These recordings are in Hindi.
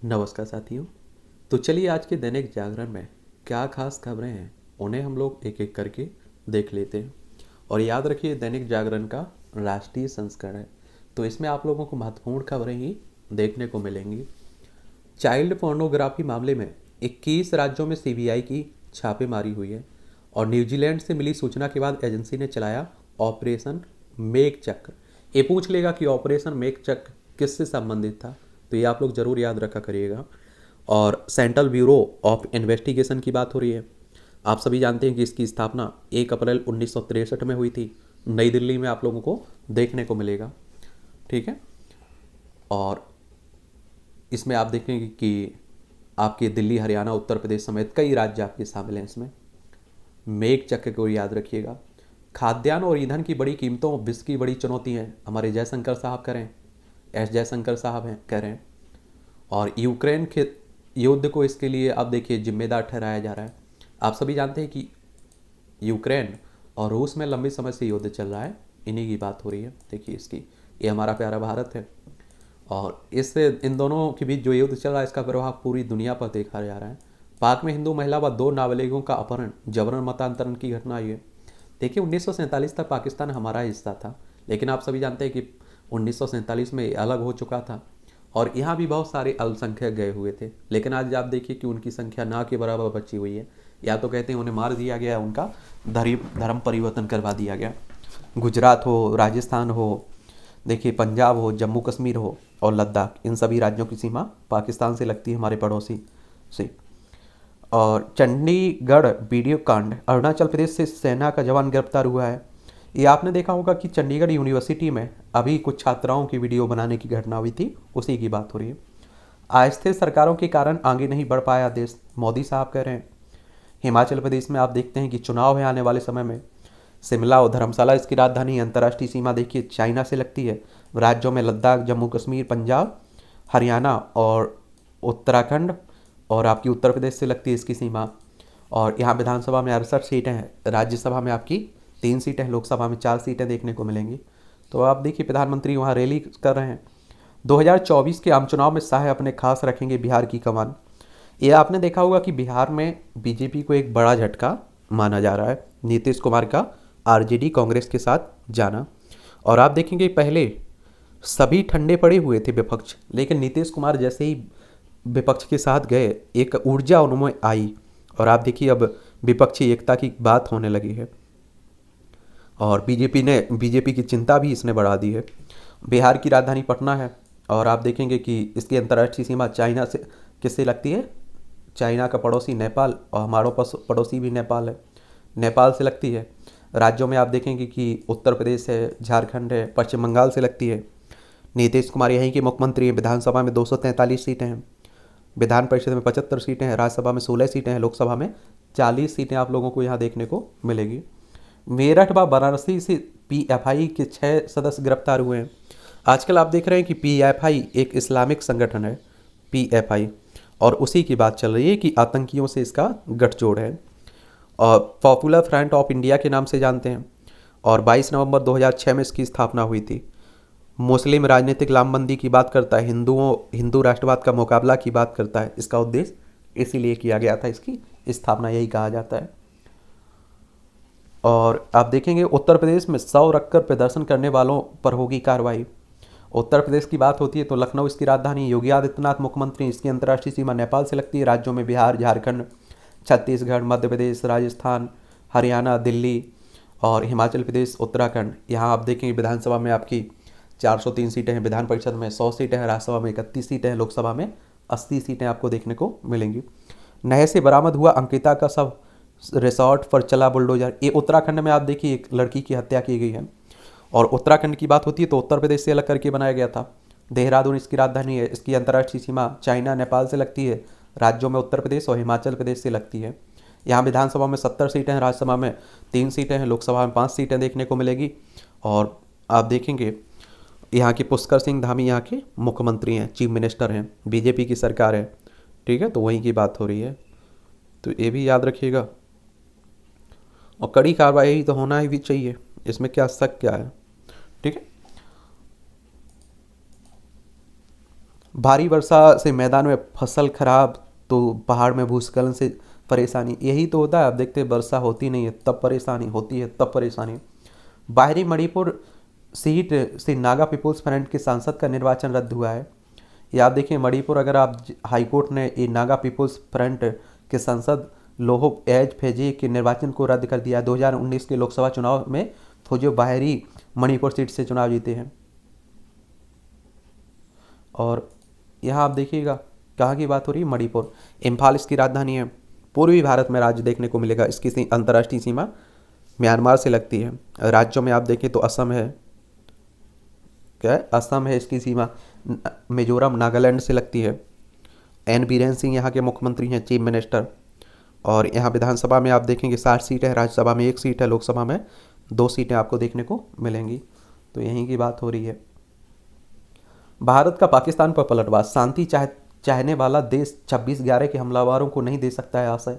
नमस्कार साथियों। तो चलिए आज के दैनिक जागरण में क्या खास खबरें हैं उन्हें हम लोग एक एक करके देख लेते हैं। और याद रखिए दैनिक जागरण का राष्ट्रीय संस्करण है, तो इसमें आप लोगों को महत्वपूर्ण खबरें ही देखने को मिलेंगी। चाइल्ड पोर्नोग्राफी मामले में 21 राज्यों में सीबीआई की छापेमारी हुई है और न्यूजीलैंड से मिली सूचना के बाद एजेंसी ने चलाया ऑपरेशन मेघ चक्र। ये पूछ लेगा कि ऑपरेशन मेघ चक्र किससे संबंधित था, तो ये आप लोग जरूर याद रखा करिएगा। और सेंट्रल ब्यूरो ऑफ इन्वेस्टिगेशन की बात हो रही है। आप सभी जानते हैं कि इसकी स्थापना 1 अप्रैल 1963 में हुई थी। नई दिल्ली में आप लोगों को देखने को मिलेगा। ठीक है। और इसमें आप देखेंगे कि आपके दिल्ली, हरियाणा, उत्तर प्रदेश समेत कई राज्य आपके शामिल हैं इसमें। मेघ चक्र को याद रखिएगा। खाद्यान्न और ईंधन की बड़ी कीमतों विश्व की बड़ी चुनौती है, हमारे जयशंकर साहब करें, एस जयशंकर साहब हैं कह रहे हैं। और यूक्रेन के युद्ध को इसके लिए अब देखिए जिम्मेदार ठहराया जा रहा है। आप सभी जानते हैं कि यूक्रेन और रूस में लंबे समय से युद्ध चल रहा है, इन्हीं की बात हो रही है। देखिए इसकी, ये हमारा प्यारा भारत है और इससे इन दोनों के बीच जो युद्ध चल रहा है इसका प्रभाव पूरी दुनिया पर देखा जा रहा है। पाक में हिंदू महिला व 2 नाबालिगों का अपहरण, जबरन मतांतरण की घटना ये। देखिए 1947 तक पाकिस्तान हमारा हिस्सा था, लेकिन आप सभी जानते हैं कि 1947 में अलग हो चुका था और यहाँ भी बहुत सारे अल्पसंख्यक गए हुए थे। लेकिन आज आप देखिए कि उनकी संख्या ना के बराबर बची हुई है। या तो कहते हैं उन्हें मार दिया गया, उनका धर्म परिवर्तन करवा दिया गया। गुजरात हो, राजस्थान हो, देखिए पंजाब हो, जम्मू कश्मीर हो और लद्दाख, इन सभी राज्यों की सीमा पाकिस्तान से लगती है, हमारे पड़ोसी से। और चंडीगढ़ वीडियो कांड, अरुणाचल प्रदेश से सेना का जवान गिरफ्तार हुआ है। ये आपने देखा होगा कि चंडीगढ़ यूनिवर्सिटी में अभी कुछ छात्राओं की वीडियो बनाने की घटना हुई थी, उसी की बात हो रही है। अस्थिर सरकारों के कारण आगे नहीं बढ़ पाया देश, मोदी साहब कह रहे हैं। हिमाचल प्रदेश में आप देखते हैं कि चुनाव है आने वाले समय में। शिमला और धर्मशाला इसकी राजधानी, अंतर्राष्ट्रीय सीमा देखिए चाइना से लगती है। राज्यों में लद्दाख, जम्मू कश्मीर, पंजाब, हरियाणा और उत्तराखंड और आपकी उत्तर प्रदेश से लगती है इसकी सीमा। और यहाँ विधानसभा में 68 सीटें हैं, राज्यसभा में आपकी 3 सीटें, लोकसभा में 4 सीटें देखने को मिलेंगी। तो आप देखिए प्रधानमंत्री वहाँ रैली कर रहे हैं। 2024 के आम चुनाव में शाह अपने खास रखेंगे बिहार की कमान। ये आपने देखा होगा कि बिहार में बीजेपी को एक बड़ा झटका माना जा रहा है, नीतीश कुमार का आरजेडी कांग्रेस के साथ जाना। और आप देखेंगे पहले सभी ठंडे पड़े हुए थे विपक्ष, लेकिन नीतीश कुमार जैसे ही विपक्ष के साथ गए एक ऊर्जा उनमें आई और आप देखिए अब विपक्षी एकता की बात होने लगी है और बीजेपी की चिंता भी इसने बढ़ा दी है। बिहार की राजधानी पटना है और आप देखेंगे कि इसकी अंतर्राष्ट्रीय सीमा चाइना से किससे लगती है, चाइना का पड़ोसी नेपाल, और हमारा पड़ोसी भी नेपाल है, नेपाल से लगती है। राज्यों में आप देखेंगे कि उत्तर प्रदेश है, झारखंड है, पश्चिम बंगाल से लगती है। नीतीश कुमार यहीं के मुख्यमंत्री हैं। विधानसभा में 243 सीटें हैं, विधान परिषद में 75 सीटें हैं, राज्यसभा में 16 सीटें हैं, लोकसभा में 40 सीटें आप लोगों को यहाँ देखने को मिलेगी। मेरठ व वाराणसी से पीएफआई के 6 सदस्य गिरफ्तार हुए हैं। आजकल आप देख रहे हैं कि पीएफआई एक इस्लामिक संगठन है, पीएफआई, और उसी की बात चल रही है कि आतंकियों से इसका गठजोड़ है और पॉपुलर फ्रंट ऑफ इंडिया के नाम से जानते हैं। और 22 नवंबर 2006 में इसकी स्थापना हुई थी। मुस्लिम राजनीतिक लामबंदी की बात करता है, हिंदू राष्ट्रवाद का मुकाबला की बात करता है। इसका उद्देश्य इसीलिए किया गया था, इसकी स्थापना यही कहा जाता है। और आप देखेंगे उत्तर प्रदेश में 100 रखकर प्रदर्शन करने वालों पर होगी कार्रवाई। उत्तर प्रदेश की बात होती है तो लखनऊ इसकी राजधानी, योगी आदित्यनाथ मुख्यमंत्री, इसकी अंतर्राष्ट्रीय सीमा नेपाल से लगती है। राज्यों में बिहार, झारखंड, छत्तीसगढ़, मध्य प्रदेश, राजस्थान, हरियाणा, दिल्ली और हिमाचल प्रदेश, उत्तराखंड। यहाँ आप देखेंगे विधानसभा में आपकी 403 सीटें हैं, विधान परिषद में 100 सीटें हैं, राज्यसभा में 31 सीटें हैं, लोकसभा में 80 सीटें आपको देखने को मिलेंगी। नहर से बरामद हुआ अंकिता का शव, रिसोर्ट पर चला बुलडोजर। ये उत्तराखंड में आप देखिए एक लड़की की हत्या की गई है। और उत्तराखंड की बात होती है तो उत्तर प्रदेश से अलग करके बनाया गया था। देहरादून इसकी राजधानी है, इसकी अंतर्राष्ट्रीय सीमा चाइना, नेपाल से लगती है। राज्यों में उत्तर प्रदेश और हिमाचल प्रदेश से लगती है। यहाँ विधानसभा में 70 सीटें हैं, राज्यसभा में 3 सीटें हैं, लोकसभा में 5 सीटें देखने को मिलेगी। और आप देखेंगे यहाँ के पुष्कर सिंह धामी यहाँ के मुख्यमंत्री हैं, चीफ मिनिस्टर हैं, बीजेपी की सरकार है। ठीक है, तो वहीं की बात हो रही है, तो ये भी याद रखिएगा। और कड़ी कार्रवाई तो होना ही भी चाहिए, इसमें क्या शक क्या है। ठीक है। भारी वर्षा से मैदान में फसल खराब, तो पहाड़ में भूस्खलन से परेशानी। यही तो होता है, आप देखते हैं वर्षा होती नहीं है तब परेशानी होती है, तब परेशानी। बाहरी मणिपुर सीट से नागा पीपुल्स फ्रंट के सांसद का निर्वाचन रद्द हुआ है। ये आप देखिए मणिपुर, अगर आप हाईकोर्ट ने ये नागा पीपुल्स फ्रंट के सांसद लोहोप एज फेजे के निर्वाचन को रद्द कर दिया। 2019 के लोकसभा चुनाव में फौजियो बाहरी मणिपुर सीट से चुनाव जीते हैं। और यहाँ आप देखिएगा कहाँ की बात हो रही है, मणिपुर। इम्फाल इसकी राजधानी है। पूर्वी भारत में राज्य देखने को मिलेगा। इसकी अंतर्राष्ट्रीय सीमा म्यांमार से लगती है। राज्यों में आप देखें तो असम है, क्या है, असम है इसकी सीमा। मिजोरम नागालैंड से लगती है। एन बीरेन सिंह यहाँ के मुख्यमंत्री हैं, चीफ मिनिस्टर। और यहाँ विधानसभा में आप देखेंगे 60 सीट है, राज्यसभा में 1 सीट है, लोकसभा में 2 सीटें आपको देखने को मिलेंगी। तो यहीं की बात हो रही है। भारत का पाकिस्तान पर पलटवार, शांति चाहने वाला देश 26/11 के हमलावरों को नहीं दे सकता है आशय।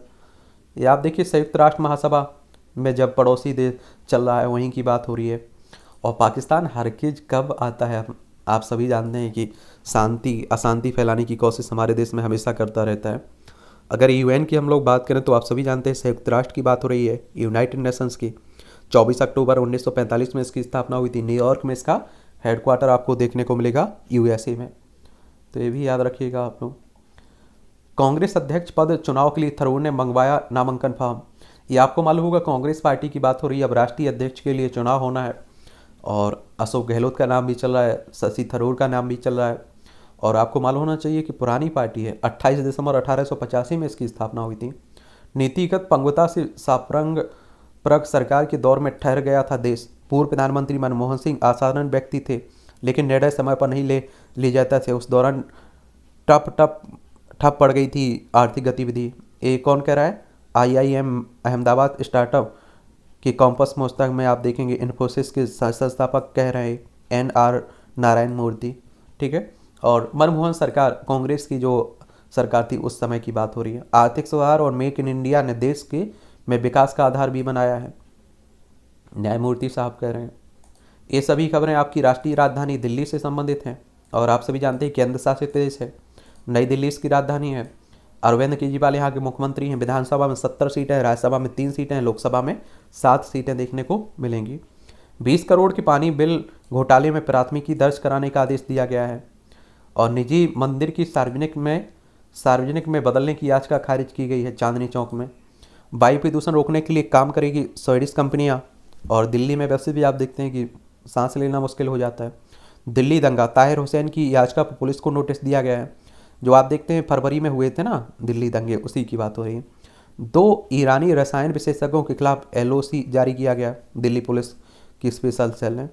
ये आप देखिए संयुक्त राष्ट्र महासभा में जब पड़ोसी देश चल रहा है वहीं की बात हो रही है। और पाकिस्तान हरगिज कब आता है, आप सभी जानते हैं कि शांति अशांति फैलाने की कोशिश हमारे देश में हमेशा करता रहता है। अगर यूएन की हम लोग बात करें तो आप सभी जानते हैं संयुक्त राष्ट्र की बात हो रही है, यूनाइटेड नेशंस की। 24 अक्टूबर 1945 में इसकी स्थापना हुई थी। न्यूयॉर्क में इसका हेडक्वार्टर आपको देखने को मिलेगा, यूएसए में। तो ये भी याद रखिएगा आप लोग। कांग्रेस अध्यक्ष पद चुनाव के लिए थरूर ने मंगवाया नामांकन फॉर्म। ये आपको मालूम होगा, कांग्रेस पार्टी की बात हो रही है। अब राष्ट्रीय अध्यक्ष के लिए चुनाव होना है और अशोक गहलोत का नाम भी चल रहा है, शशि थरूर का नाम भी चल रहा है। और आपको मालूम होना चाहिए कि पुरानी पार्टी है। 28 दिसंबर 1885 में इसकी स्थापना हुई थी। नीतिगत पंगुता से सारंग परग सरकार के दौर में ठहर गया था देश। पूर्व प्रधानमंत्री मनमोहन सिंह असाधारण व्यक्ति थे, लेकिन निर्णय समय पर नहीं ले जाता थे। उस दौरान ठप पड़ गई थी आर्थिक गतिविधि। ये कौन कह रहा है, IIM अहमदाबाद स्टार्टअप के कॉम्पस पुस्तक में आप देखेंगे इन्फोसिस के संस्थापक कह रहे हैं NR नारायण मूर्ति। ठीक है। और मनमोहन सरकार, कांग्रेस की जो सरकार थी उस समय की बात हो रही है। आर्थिक सुधार और मेक इन इंडिया ने देश के में विकास का आधार भी बनाया है, न्यायमूर्ति साहब कह रहे हैं। ये सभी खबरें आपकी राष्ट्रीय राजधानी दिल्ली से संबंधित हैं। और आप सभी जानते हैं केंद्र शासित प्रदेश है, नई दिल्ली इसकी राजधानी है। अरविंद केजरीवाल यहाँ के मुख्यमंत्री हैं। विधानसभा में 70 सीटें, राज्यसभा में 3 सीटें, लोकसभा में 7 सीटें देखने को मिलेंगी। 20 करोड़ के पानी बिल घोटाले में प्राथमिकी दर्ज कराने का आदेश दिया गया है। और निजी मंदिर की सार्वजनिक में बदलने की याचिका खारिज की गई है चांदनी चौक में। वायु प्रदूषण रोकने के लिए काम करेगी स्वीडिश कंपनियां। और दिल्ली में वैसे भी आप देखते हैं कि सांस लेना मुश्किल हो जाता है। दिल्ली दंगा, ताहिर हुसैन की याचिका पर पुलिस को नोटिस दिया गया है। जो आप देखते हैं फरवरी में हुए थे ना दिल्ली दंगे, उसी की बात हो रही है। 2 ईरानी रसायन विशेषज्ञों के खिलाफ LOC जारी किया गया दिल्ली पुलिस की स्पेशल सेल ने।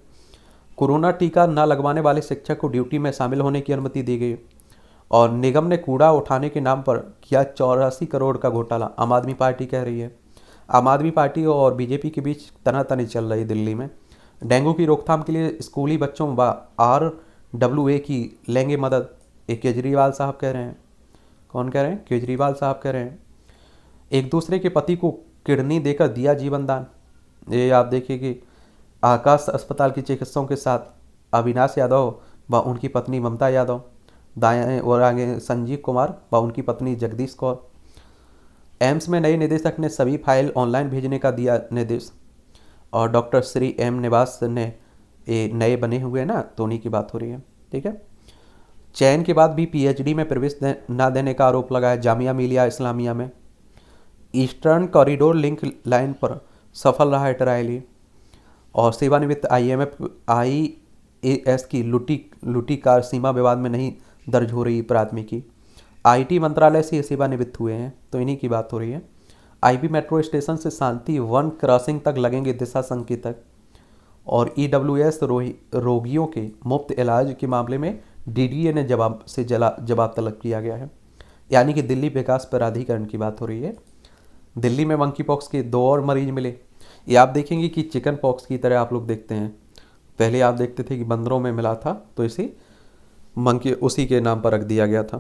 कोरोना टीका न लगवाने वाले शिक्षक को ड्यूटी में शामिल होने की अनुमति दी गई। और निगम ने कूड़ा उठाने के नाम पर किया 84 करोड़ का घोटाला, आम आदमी पार्टी कह रही है। आम आदमी पार्टी और बीजेपी के बीच तनातनी चल रही दिल्ली में। डेंगू की रोकथाम के लिए स्कूली बच्चों व RWA की लेंगे मदद, ये केजरीवाल साहब कह रहे हैं। कौन कह रहे हैं, केजरीवाल साहब कह रहे हैं। एक दूसरे के पति को किडनी देकर दिया जीवन दान। ये आप देखिए कि आकाश अस्पताल के चिकित्सकों के साथ अविनाश यादव व उनकी पत्नी ममता यादव, दाएं और आगे संजीव कुमार व उनकी पत्नी जगदीश कौर। एम्स में नए निदेशक ने सभी फाइल ऑनलाइन भेजने का दिया निर्देश। और डॉक्टर श्री M निवास ने ये नए बने हुए हैं ना, तो उन्हीं की बात हो रही है। ठीक है। चयन के बाद भी PhD में प्रवेश न देने का आरोप लगाया जामिया मिलिया इस्लामिया में। ईस्टर्न कॉरिडोर लिंक लाइन पर सफल रहा है ट्रायल। और सेवानिवृत्त IAS की लुटी कार सीमा विवाद में नहीं दर्ज हो रही प्राथमिकी। IT मंत्रालय से ये सेवानिवृत्त हुए हैं, तो इन्हीं की बात हो रही है। IP मेट्रो स्टेशन से शांति वन क्रॉसिंग तक लगेंगे दिशा संकेतक। और EWS रोगियों के मुफ्त इलाज के मामले में DDA ने जवाब तलब किया गया है। यानी कि दिल्ली विकास प्राधिकरण की बात हो रही है। दिल्ली में मंकी पॉक्स के 2 और मरीज मिले। ये आप देखेंगे कि चिकन पॉक्स की तरह आप लोग देखते हैं। पहले आप देखते थे कि बंदरों में मिला था, तो इसे मंकी उसी के नाम पर रख दिया गया था।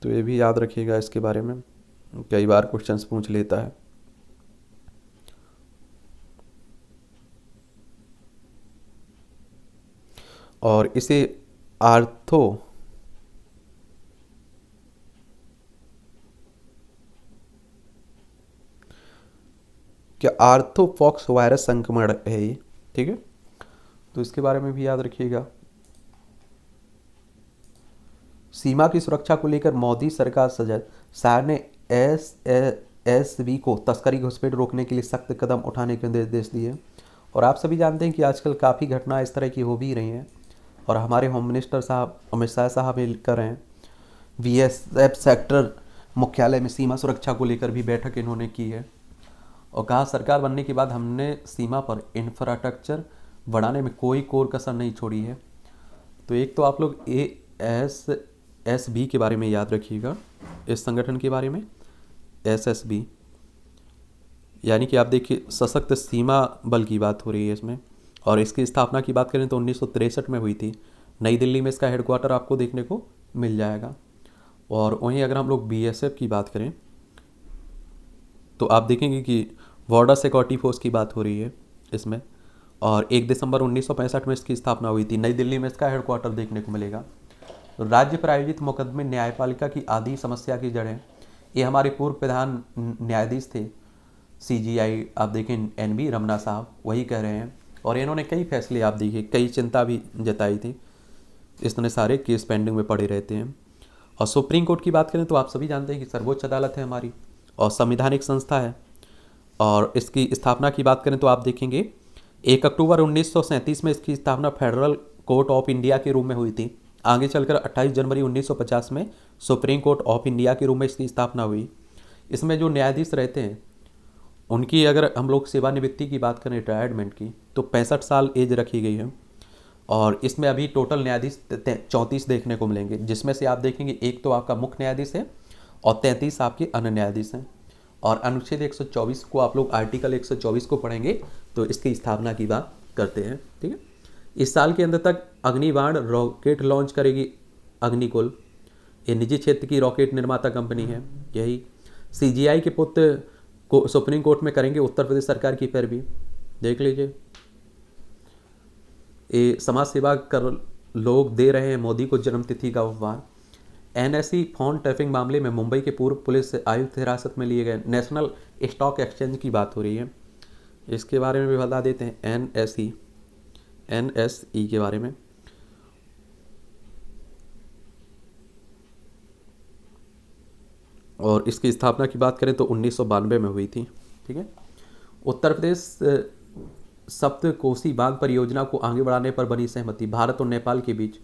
तो ये भी याद रखिएगा इसके बारे में, कई बार क्वेश्चंस पूछ लेता है। और इसे आर्थो क्या आर्थोपॉक्स वायरस संक्रमण है ये, ठीक है, तो इसके बारे में भी याद रखिएगा। सीमा की सुरक्षा को लेकर मोदी सरकार सजग, शाह ने एसबी को तस्करी घुसपैठ रोकने के लिए सख्त कदम उठाने के निर्देश दिए। और आप सभी जानते हैं कि आजकल काफ़ी घटनाएं इस तरह की हो भी रही हैं, और हमारे होम मिनिस्टर साहब अमित शाह साहब भी कर रहे हैं। बीएसएफ सेक्टर मुख्यालय में सीमा सुरक्षा को लेकर भी बैठक इन्होंने की है, और कहा सरकार बनने के बाद हमने सीमा पर इंफ्रास्ट्रक्चर बढ़ाने में कोई कोर कसर नहीं छोड़ी है। तो एक तो आप लोग ASSB के बारे में याद रखिएगा, इस संगठन के बारे में SSB, यानी कि आप देखिए सशक्त सीमा बल की बात हो रही है इसमें। और इसकी स्थापना की बात करें तो 1963 में हुई थी, नई दिल्ली में इसका हेडक्वार्टर आपको देखने को मिल जाएगा। और वहीं अगर हम लोग BSF की बात करें तो आप देखेंगे कि बॉर्डर सिक्योरिटी फोर्स की बात हो रही है इसमें, और 1 दिसंबर 1965 में इसकी स्थापना हुई थी, नई दिल्ली में इसका हेडक्वार्टर देखने को मिलेगा। राज्य प्रायोजित मुकदमे न्यायपालिका की आदि समस्या की जड़ें, ये हमारे पूर्व प्रधान न्यायाधीश थे CGI, आप देखें NV रमना साहब वही कह रहे हैं, और इन्होंने कई फैसले आप देखिए, कई चिंता भी जताई थी, इतने सारे केस पेंडिंग में पड़े रहते हैं। और सुप्रीम कोर्ट की बात करें तो आप सभी जानते हैं कि सर्वोच्च अदालत है हमारी और संवैधानिक संस्था है। और इसकी स्थापना की बात करें तो आप देखेंगे 1 अक्टूबर 1937 में इसकी स्थापना फेडरल कोर्ट ऑफ इंडिया के रूप में हुई थी। आगे चलकर 28 जनवरी 1950 में सुप्रीम कोर्ट ऑफ इंडिया के रूप में इसकी स्थापना हुई। इसमें जो न्यायाधीश रहते हैं उनकी अगर हम लोग सेवानिवृत्ति की बात करें रिटायरमेंट की तो 65 साल एज रखी गई है। और इसमें अभी टोटल न्यायाधीश 34 देखने को मिलेंगे, जिसमें से आप देखेंगे एक तो आपका मुख्य न्यायाधीश है और 33 आपके अन्य न्यायाधीश हैं। और अनुच्छेद 124 को आप लोग आर्टिकल 124 को पढ़ेंगे तो इसकी स्थापना की बात करते हैं, ठीक है। इस साल के अंत तक अग्निबाण रॉकेट लॉन्च करेगी अग्निकुल, ये निजी क्षेत्र की रॉकेट निर्माता कंपनी है। यही CGI के पुत्र को सुप्रीम कोर्ट में करेंगे उत्तर प्रदेश सरकार की पैरवी, देख लीजिए। ये समाज सेवा कर लोग दे रहे हैं मोदी को जन्मतिथि का उपहार। NSE फोन टैपिंग मामले में मुंबई के पूर्व पुलिस आयुक्त हिरासत में लिए गए। नेशनल स्टॉक एक्सचेंज की बात हो रही है, इसके बारे में भी बता देते हैं। NSE के बारे में और इसकी स्थापना की बात करें तो 1992 में हुई थी, ठीक है। उत्तर प्रदेश सप्तकोसी बांध परियोजना को आगे बढ़ाने पर बनी सहमति भारत और नेपाल के बीच।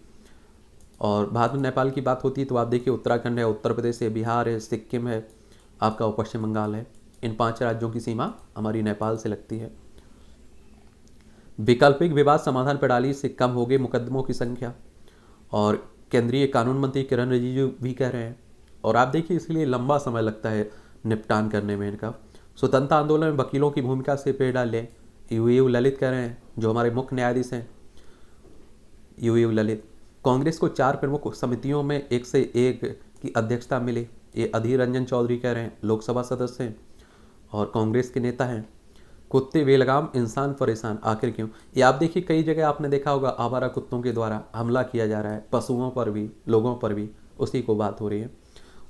और भारत और नेपाल की बात होती है तो आप देखिए उत्तराखंड है, उत्तर प्रदेश है, बिहार है, सिक्किम है, आपका पश्चिम बंगाल है। इन 5 राज्यों की सीमा हमारी नेपाल से लगती है। वैकल्पिक विवाद समाधान प्रणाली से कम हो गए मुकदमों की संख्या, और केंद्रीय कानून मंत्री किरण रिजिजू भी कह रहे हैं। और आप देखिए इसलिए लंबा समय लगता है निपटान करने में इनका। स्वतंत्रता आंदोलन में वकीलों की भूमिका से पेड़ डाले, यू ललित कह रहे हैं, जो हमारे मुख्य न्यायाधीश हैं यू ललित। कांग्रेस को 4 प्रमुख समितियों में एक से एक की अध्यक्षता मिली, ये अधीर रंजन चौधरी कह रहे हैं, लोकसभा सदस्य हैं और कांग्रेस के नेता हैं। कुत्ते बेलगाम, इंसान परेशान, आखिर क्यों? ये आप देखिए कई जगह आपने देखा होगा आवारा कुत्तों के द्वारा हमला किया जा रहा है, पशुओं पर भी, लोगों पर भी, उसी को बात हो रही है।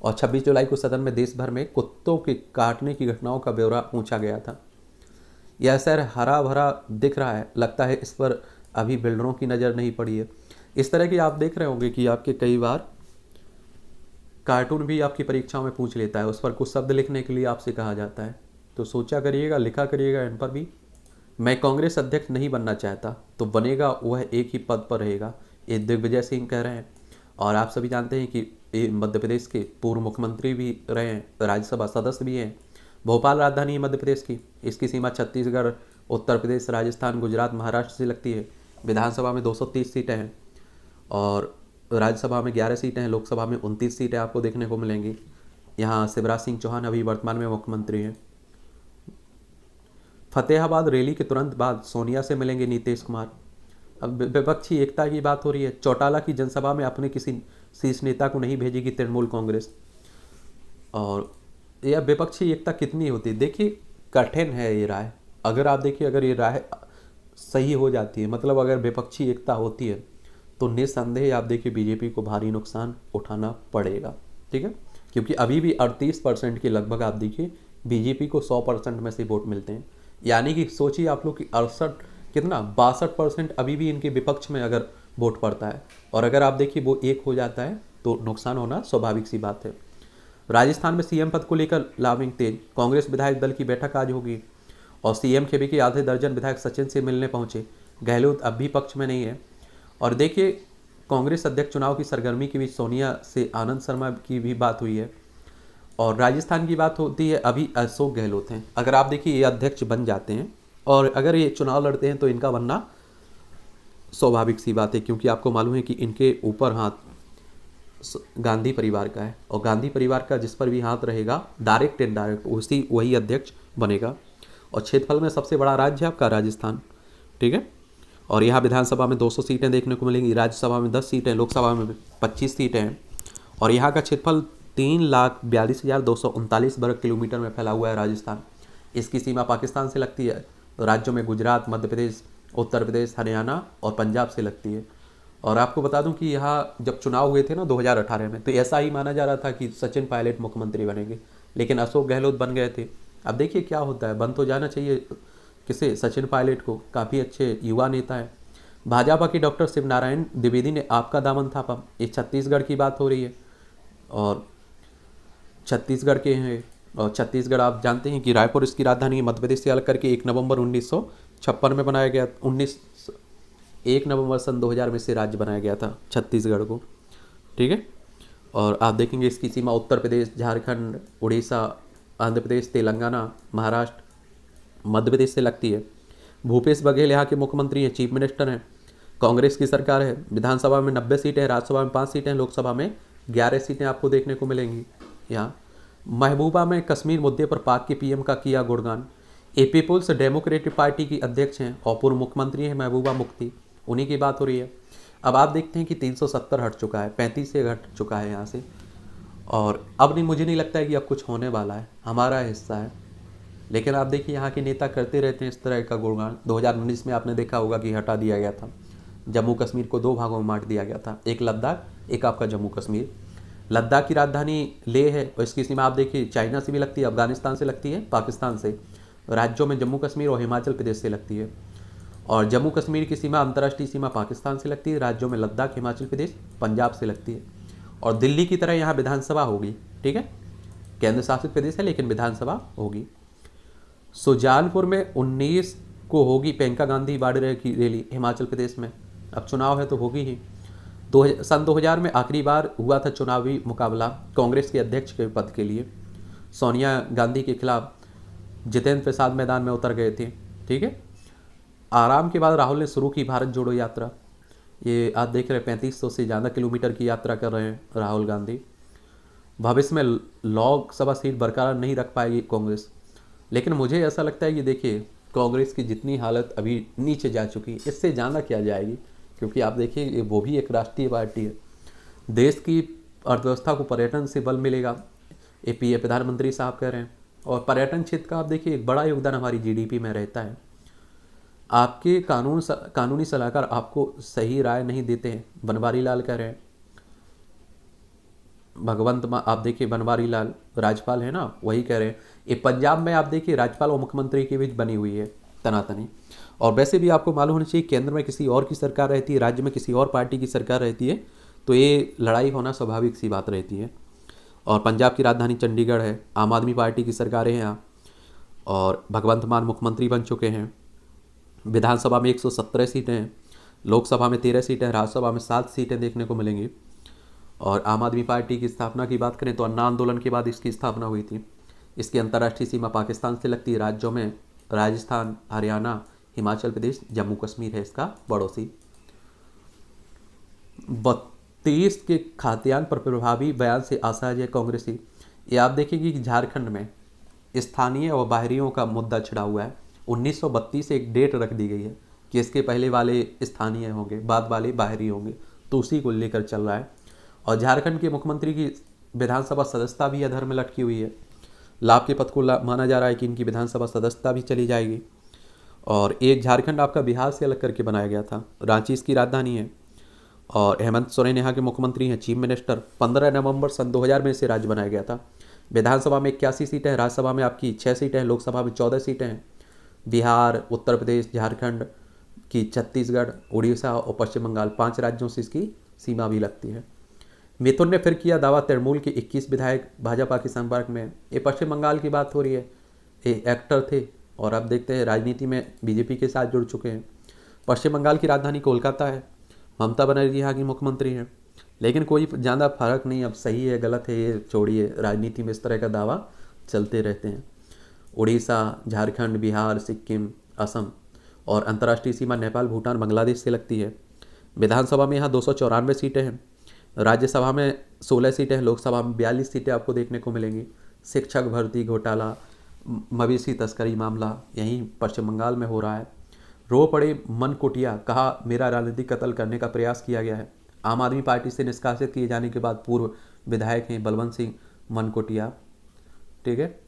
और 26 जुलाई को सदन में देश भर में कुत्तों के काटने की घटनाओं का ब्यौरा पूछा गया था। यह शहर हरा भरा दिख रहा है, लगता है इस पर अभी बिल्डरों की नज़र नहीं पड़ी है। इस तरह की आप देख रहे होंगे कि आपके कई बार कार्टून भी आपकी परीक्षाओं में पूछ लेता है, उस पर कुछ शब्द लिखने के लिए आपसे कहा जाता है, तो सोचा करिएगा, लिखा करिएगा इन पर भी। मैं कांग्रेस अध्यक्ष नहीं बनना चाहता, तो बनेगा वह एक ही पद पर रहेगा, ये दिग्विजय सिंह कह रहे हैं। और आप सभी जानते हैं कि ये मध्य प्रदेश के पूर्व मुख्यमंत्री भी रहे हैं, राज्यसभा सदस्य भी हैं। भोपाल राजधानी मध्य प्रदेश की, इसकी सीमा छत्तीसगढ़, उत्तर प्रदेश, राजस्थान, गुजरात, महाराष्ट्र से लगती है। विधानसभा में 230 सीटें हैं और राज्यसभा में 11 सीटें हैं, लोकसभा में 29 सीटें आपको देखने को मिलेंगी। यहाँ शिवराज सिंह चौहान अभी वर्तमान में मुख्यमंत्री हैं। फतेहाबाद रैली के तुरंत बाद सोनिया से मिलेंगे नीतीश कुमार। अब विपक्षी एकता की बात हो रही है। चौटाला की जनसभा में अपने किसी शीर्ष नेता को नहीं भेजेगी तृणमूल कांग्रेस। और यह विपक्षी एकता कितनी होती है, देखिए कठिन है ये राय। अगर आप देखिए, अगर ये राय सही हो जाती है, मतलब अगर विपक्षी एकता होती है, तो निस्संदेह आप देखिए बीजेपी को भारी नुकसान उठाना पड़ेगा, ठीक है, क्योंकि अभी भी 38% के लगभग आप देखिए बीजेपी को 100% में से वोट मिलते हैं। यानी कि सोचिए आप लोग कि 62% अभी भी इनके विपक्ष में अगर वोट पड़ता है, और अगर आप देखिए वो एक हो जाता है तो नुकसान होना स्वाभाविक सी बात है। राजस्थान में सीएम पद को लेकर लाविंग तेज, कांग्रेस विधायक दल की बैठक आज होगी और सीएम खेबी के आधे दर्जन विधायक सचिन से मिलने पहुंचे। गहलोत अब भी पक्ष में नहीं है। और देखिए कांग्रेस अध्यक्ष चुनाव की सरगर्मी के बीच सोनिया से आनंद शर्मा की भी बात हुई है। और राजस्थान की बात होती है, अभी अशोक गहलोत हैं। अगर आप देखिए ये अध्यक्ष बन जाते हैं और अगर ये चुनाव लड़ते हैं तो इनका बनना स्वाभाविक सी बात है, क्योंकि आपको मालूम है कि इनके ऊपर हाथ गांधी परिवार का है और गांधी परिवार का जिस पर भी हाथ रहेगा डायरेक्ट इनडायरेक्ट वही अध्यक्ष बनेगा। और क्षेत्रफल में सबसे बड़ा राज्य है आपका राजस्थान, ठीक है। और यहाँ विधानसभा में 200 सीटें देखने को मिलेंगी, राज्यसभा में 10 सीटें, लोकसभा में 25 सीटें हैं। और यहाँ का क्षेत्रफल 3,42,239 वर्ग किलोमीटर में फैला हुआ है राजस्थान। इसकी सीमा पाकिस्तान से लगती है। राज्यों में गुजरात, मध्य प्रदेश, उत्तर प्रदेश, हरियाणा और पंजाब से लगती है। और आपको बता दूं कि यहाँ जब चुनाव हुए थे ना 2018 में, तो ऐसा ही माना जा रहा था कि सचिन पायलट मुख्यमंत्री बनेंगे, लेकिन अशोक गहलोत बन गए थे। अब देखिए क्या होता है, बन तो जाना चाहिए किसे, सचिन पायलट को, काफ़ी अच्छे युवा नेता हैं। भाजपा के डॉक्टर शिवनारायण द्विवेदी ने आपका दामन थापा। ये छत्तीसगढ़ की बात हो रही है और छत्तीसगढ़ के हैं। और छत्तीसगढ़ आप जानते हैं कि रायपुर इसकी राजधानी है। मध्य प्रदेश से अलग करके 1 नवंबर 1956 में बनाया गया। 1 नवंबर सन 2000 में से राज्य बनाया गया था छत्तीसगढ़ को, ठीक है। और आप देखेंगे इसकी सीमा उत्तर प्रदेश, झारखंड, उड़ीसा, आंध्र प्रदेश, तेलंगाना, महाराष्ट्र, मध्य प्रदेश से लगती है। भूपेश बघेल यहाँ के मुख्यमंत्री हैं, चीफ मिनिस्टर हैं। कांग्रेस की सरकार है। विधानसभा में 90 सीटें हैं, राज्यसभा में 5 सीटें, लोकसभा में 11 सीटें आपको देखने को मिलेंगी। यहाँ महबूबा में कश्मीर मुद्दे पर पाक के पीएम का किया गुणगान। ए पीपुल्स डेमोक्रेटिक पार्टी की अध्यक्ष हैं और पूर्व मुख्यमंत्री हैं महबूबा मुफ्ती, उन्हीं की बात हो रही है। अब आप देखते हैं कि 370 हट चुका है, 35 से घट चुका है यहाँ से। और अब मुझे नहीं लगता है कि अब कुछ होने वाला है, हमारा हिस्सा है। लेकिन आप देखिए यहाँ के नेता करते रहते हैं इस तरह का गुणगान। 2019 में आपने देखा होगा कि हटा दिया गया था, जम्मू कश्मीर को 2 भागों में बांट दिया गया था, एक लद्दाख, एक आपका जम्मू कश्मीर। लद्दाख की राजधानी लेह है और इसकी सीमा आप देखिए चाइना से भी लगती है, अफगानिस्तान से लगती है, पाकिस्तान से। राज्यों में जम्मू कश्मीर और हिमाचल प्रदेश से लगती है। और जम्मू कश्मीर की सीमा, अंतर्राष्ट्रीय सीमा पाकिस्तान से लगती है। राज्यों में लद्दाख, हिमाचल प्रदेश, पंजाब से लगती है। और दिल्ली की तरह यहाँ विधानसभा होगी, ठीक है, केंद्र शासित प्रदेश है लेकिन विधानसभा होगी। सुजानपुर में 19 को होगी प्रियंका गांधी वाड्रा की रैली, हिमाचल प्रदेश में। अब चुनाव है तो होगी ही। सन 2000 में आखिरी बार हुआ था चुनावी मुकाबला कांग्रेस के अध्यक्ष के पद के लिए। सोनिया गांधी के खिलाफ जितेंद्र प्रसाद मैदान में उतर गए थे, ठीक है। आराम के बाद राहुल ने शुरू की भारत जोड़ो यात्रा। ये आप देख रहे हैं 3500 से ज़्यादा किलोमीटर की यात्रा कर रहे हैं राहुल गांधी। भविष्य में लोकसभा सीट बरकरार नहीं रख पाएगी कांग्रेस, लेकिन मुझे ऐसा लगता है कि देखिए कांग्रेस की जितनी हालत अभी नीचे जा चुकी है, इससे ज़्यादा क्या जाएगी, क्योंकि आप देखिए वो भी एक राष्ट्रीय पार्टी है। देश की अर्थव्यवस्था को पर्यटन से बल मिलेगा, ये प्रधानमंत्री साहब कह रहे हैं। और पर्यटन क्षेत्र का आप देखिए एक बड़ा योगदान हमारी जीडीपी में रहता है। आपके कानूनी सलाहकार आपको सही राय नहीं देते हैं, बनवारी लाल कह रहे हैं। आप देखिए बनवारी लाल राज्यपाल है ना, वही कह रहे हैं। ये पंजाब में आप देखिए राज्यपाल और मुख्यमंत्री के बीच बनी हुई है तनातनी। और वैसे भी आपको मालूम होना चाहिए केंद्र में किसी और की सरकार रहती है, राज्य में किसी और पार्टी की सरकार रहती है, तो ये लड़ाई होना स्वाभाविक सी बात रहती है। और पंजाब की राजधानी चंडीगढ़ है, आम आदमी पार्टी की सरकारें हैं यहाँ। और भगवंत मान मुख्यमंत्री बन चुके हैं। विधानसभा में 117 सीटें हैं, लोकसभा में 13 सीटें, राज्यसभा में 7 सीटें देखने को मिलेंगी। और आम आदमी पार्टी की स्थापना की बात करें तो अन्ना आंदोलन के बाद इसकी स्थापना हुई थी। इसकी अंतर्राष्ट्रीय सीमा पाकिस्तान से लगती है। राज्यों में राजस्थान, हरियाणा, हिमाचल प्रदेश, जम्मू कश्मीर है इसका पड़ोसी। 32 के खाद्यान्न पर प्रभावी बयान से असहज कांग्रेसी। ये आप देखेंगे कि झारखंड में स्थानीय और बाहरियों का मुद्दा छिड़ा हुआ है। 1932 से एक डेट रख दी गई है कि इसके पहले वाले स्थानीय होंगे, बाद वाले बाहरी होंगे, तो उसी को लेकर चल रहा है। और झारखंड के मुख्यमंत्री की विधानसभा सदस्यता भी अधर में लटकी हुई है। लाभ के पद को माना जा रहा है कि इनकी विधानसभा सदस्यता भी चली जाएगी। और एक झारखंड आपका बिहार से अलग करके बनाया गया था, रांची इसकी राजधानी है। और हेमंत सोरेन यहाँ के मुख्यमंत्री हैं, चीफ मिनिस्टर। 15 नवंबर सन 2000 में इसे राज्य बनाया गया था। विधानसभा में 81 सीटें हैं, राज्यसभा में आपकी 6 सीटें हैं, लोकसभा में 14 सीटें हैं। बिहार, उत्तर प्रदेश, झारखंड की, छत्तीसगढ़, उड़ीसा और पश्चिम बंगाल, 5 राज्यों से इसकी सीमा भी लगती है। मिथुन ने फिर किया दावा, तृणमूल के 21 विधायक भाजपा के संपर्क में। ये पश्चिम बंगाल की बात हो रही है। ये एक्टर थे और अब देखते हैं राजनीति में बीजेपी के साथ जुड़ चुके हैं। पश्चिम बंगाल की राजधानी कोलकाता है। ममता बनर्जी यहाँ की मुख्यमंत्री हैं। लेकिन कोई ज़्यादा फर्क नहीं, अब सही है गलत है ये छोड़िए, राजनीति में इस तरह का दावा चलते रहते हैं। उड़ीसा, झारखंड, बिहार, सिक्किम, असम और अंतर्राष्ट्रीय सीमा नेपाल, भूटान, बांग्लादेश से लगती है। विधानसभा में यहाँ 294 सीटें हैं, राज्यसभा में 16 सीटें हैं, लोकसभा में 42 सीटें आपको देखने को मिलेंगी। शिक्षक भर्ती घोटाला, मवेशी तस्करी मामला यहीं पश्चिम बंगाल में हो रहा है। रो पड़े मन कोटिया, कहा मेरा राजनीतिक कत्ल करने का प्रयास किया गया है। आम आदमी पार्टी से निष्कासित किए जाने के बाद पूर्व विधायक हैं बलवंत सिंह मनकोटिया। ठीक है।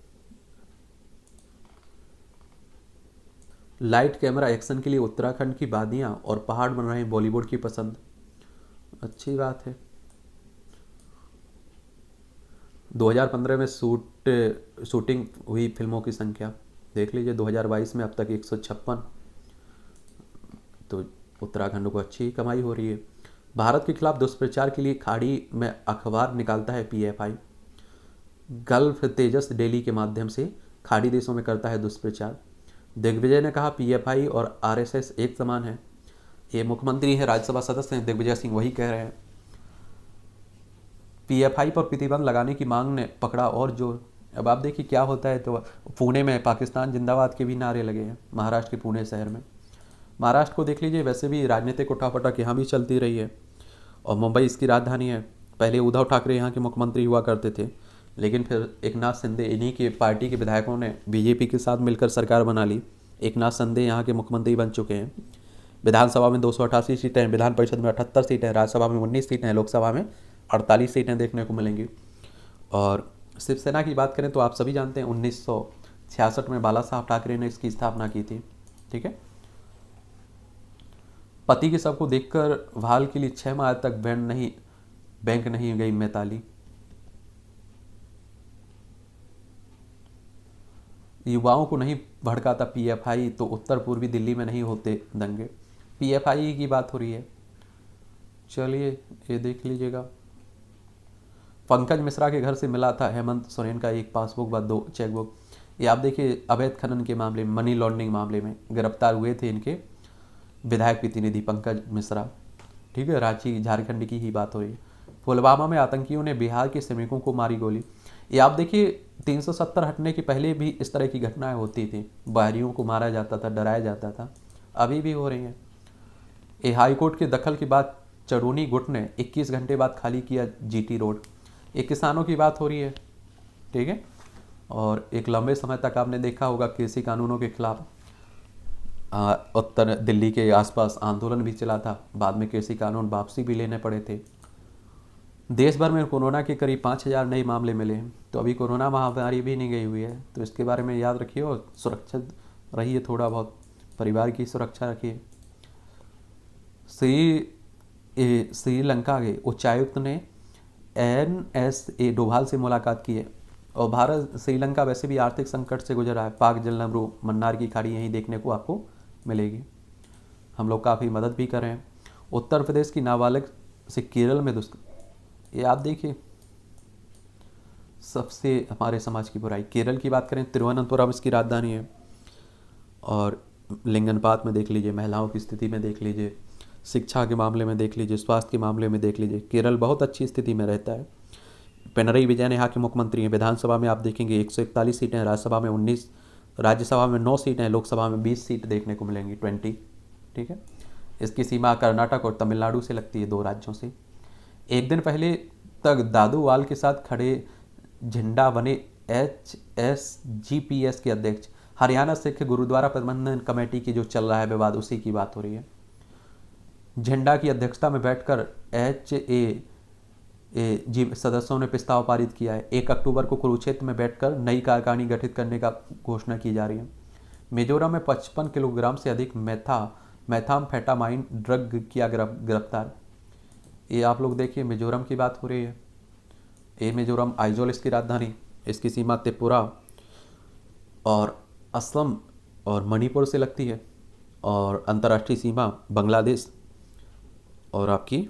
लाइट कैमरा एक्शन के लिए उत्तराखंड की वादियां और पहाड़ बन रहे हैं बॉलीवुड की पसंद। अच्छी बात है। 2015 में शूटिंग हुई फिल्मों की संख्या देख लीजिए, 2022 में अब तक 156। तो उत्तराखंड को अच्छी कमाई हो रही है। भारत के खिलाफ दुष्प्रचार के लिए खाड़ी में अखबार निकालता है पीएफआई। गल्फ तेजस डेली के माध्यम से खाड़ी देशों में करता है दुष्प्रचार। दिग्विजय ने कहा पीएफआई और आरएसएस एक समान है। ये मुख्यमंत्री हैं, राज्यसभा सदस्य हैं दिग्विजय सिंह, वही कह रहे हैं। पीएफआई पर प्रतिबंध लगाने की मांग ने पकड़ा और जोर। अब आप देखिए क्या होता है। तो पुणे में पाकिस्तान जिंदाबाद के भी नारे लगे हैं, महाराष्ट्र के पुणे शहर में। महाराष्ट्र को देख लीजिए, वैसे भी राजनीतिक उठापटक यहाँ भी चलती रही है और मुंबई इसकी राजधानी है। पहले उद्धव ठाकरे यहाँ के मुख्यमंत्री हुआ करते थे, लेकिन फिर एकनाथ शिंदे, इन्हीं के पार्टी के विधायकों ने बीजेपी के साथ मिलकर सरकार बना ली। एकनाथ शिंदे यहाँ के मुख्यमंत्री बन चुके हैं। विधानसभा में 288 सीटें हैं, विधान परिषद में 78 सीटें हैं, राज्यसभा में 19 सीटें हैं, लोकसभा में 48 सीटें देखने को मिलेंगी। और शिवसेना की बात करें तो आप सभी जानते हैं 1966 में बाला साहब ठाकरे ने इसकी स्थापना की थी। ठीक है। पति के शव को देखकर भाल के लिए 6 माह तक बैंक नहीं गई मैताली। युवाओं को नहीं भड़काता पीएफआई तो उत्तर पूर्वी दिल्ली में नहीं होते दंगे। पीएफआई की बात हो रही है। चलिए ये देख लीजिएगा। पंकज मिश्रा के घर से मिला था हेमंत सोरेन का एक पासबुक व 2 चेकबुक। ये आप देखिए, अवैध खनन के मामले में, मनी लॉन्ड्रिंग मामले में गिरफ्तार हुए थे इनके विधायक प्रतिनिधि पंकज मिश्रा। ठीक है। रांची झारखंड की ही बात हो रही है। पुलवामा में आतंकियों ने बिहार के सैनिकों को मारी गोली। ये आप देखिए, 370 हटने के पहले भी इस तरह की घटनाएं होती थी। बाहरियों को मारा जाता था, डराया जाता था, अभी भी हो रही हैं। ये हाईकोर्ट के दखल के बाद चरोनी गुट ने 21 घंटे बाद खाली किया जीटी रोड। ये किसानों की बात हो रही है। ठीक है। और एक लंबे समय तक आपने देखा होगा कृषि कानूनों के खिलाफ उत्तर दिल्ली के आसपास आंदोलन भी चला था। बाद में कृषि कानून वापसी भी लेने पड़े थे। देश भर में कोरोना के करीब 5000 नए मामले मिले हैं। तो अभी कोरोना महामारी भी नहीं गई हुई है, तो इसके बारे में याद रखिए और सुरक्षित रहिए, थोड़ा बहुत परिवार की सुरक्षा रखिए। श्रीलंका के उच्चायुक्त ने NSA डोभाल से मुलाकात की है। और भारत श्रीलंका वैसे भी आर्थिक संकट से गुजर रहा है। पाक जलनमरू, मन्नार की खाड़ी यहीं देखने को आपको मिलेगी। हम लोग काफ़ी मदद भी कर रहे हैं। उत्तर प्रदेश की नाबालिग से केरल में ये आप देखिए, सबसे हमारे समाज की बुराई। केरल की बात करें, तिरुवनंतपुरम इसकी राजधानी है। और लिंगानुपात में देख लीजिए, महिलाओं की स्थिति में देख लीजिए, शिक्षा के मामले में देख लीजिए, स्वास्थ्य के मामले में देख लीजिए, केरल बहुत अच्छी स्थिति में रहता है। पिनरई विजयन यहाँ के मुख्यमंत्री हैं। विधानसभा में आप देखेंगे 141 सीटें हैं, राज्यसभा में 19, राज्यसभा में 9 सीटें हैं, लोकसभा में 20 सीट देखने को मिलेंगी, 20। ठीक है। इसकी सीमा कर्नाटक और तमिलनाडु से लगती है, 2 राज्यों से। एक दिन पहले तक दादूवाल के साथ खड़े झंडा बने HSGPS के अध्यक्ष। हरियाणा सिख गुरुद्वारा प्रबंधन कमेटी की जो चल रहा है विवाद, उसी की बात हो रही है। झंडा की अध्यक्षता में बैठकर HAG सदस्यों ने प्रस्ताव पारित किया है। 1 अक्टूबर को कुरुक्षेत्र में बैठकर नई कार्यकारिणी गठित करने का घोषणा की जा रही है। मिजोरम में 55 किलोग्राम से अधिक मेथाम्फेटामाइन ड्रग किया गिरफ्तार। ये आप लोग देखिए मिजोरम की बात हो रही है। ये मिजोरम आइजोल इसकी राजधानी, इसकी सीमा त्रिपुरा और असम और मणिपुर से लगती है, और अंतर्राष्ट्रीय सीमा बांग्लादेश और आपकी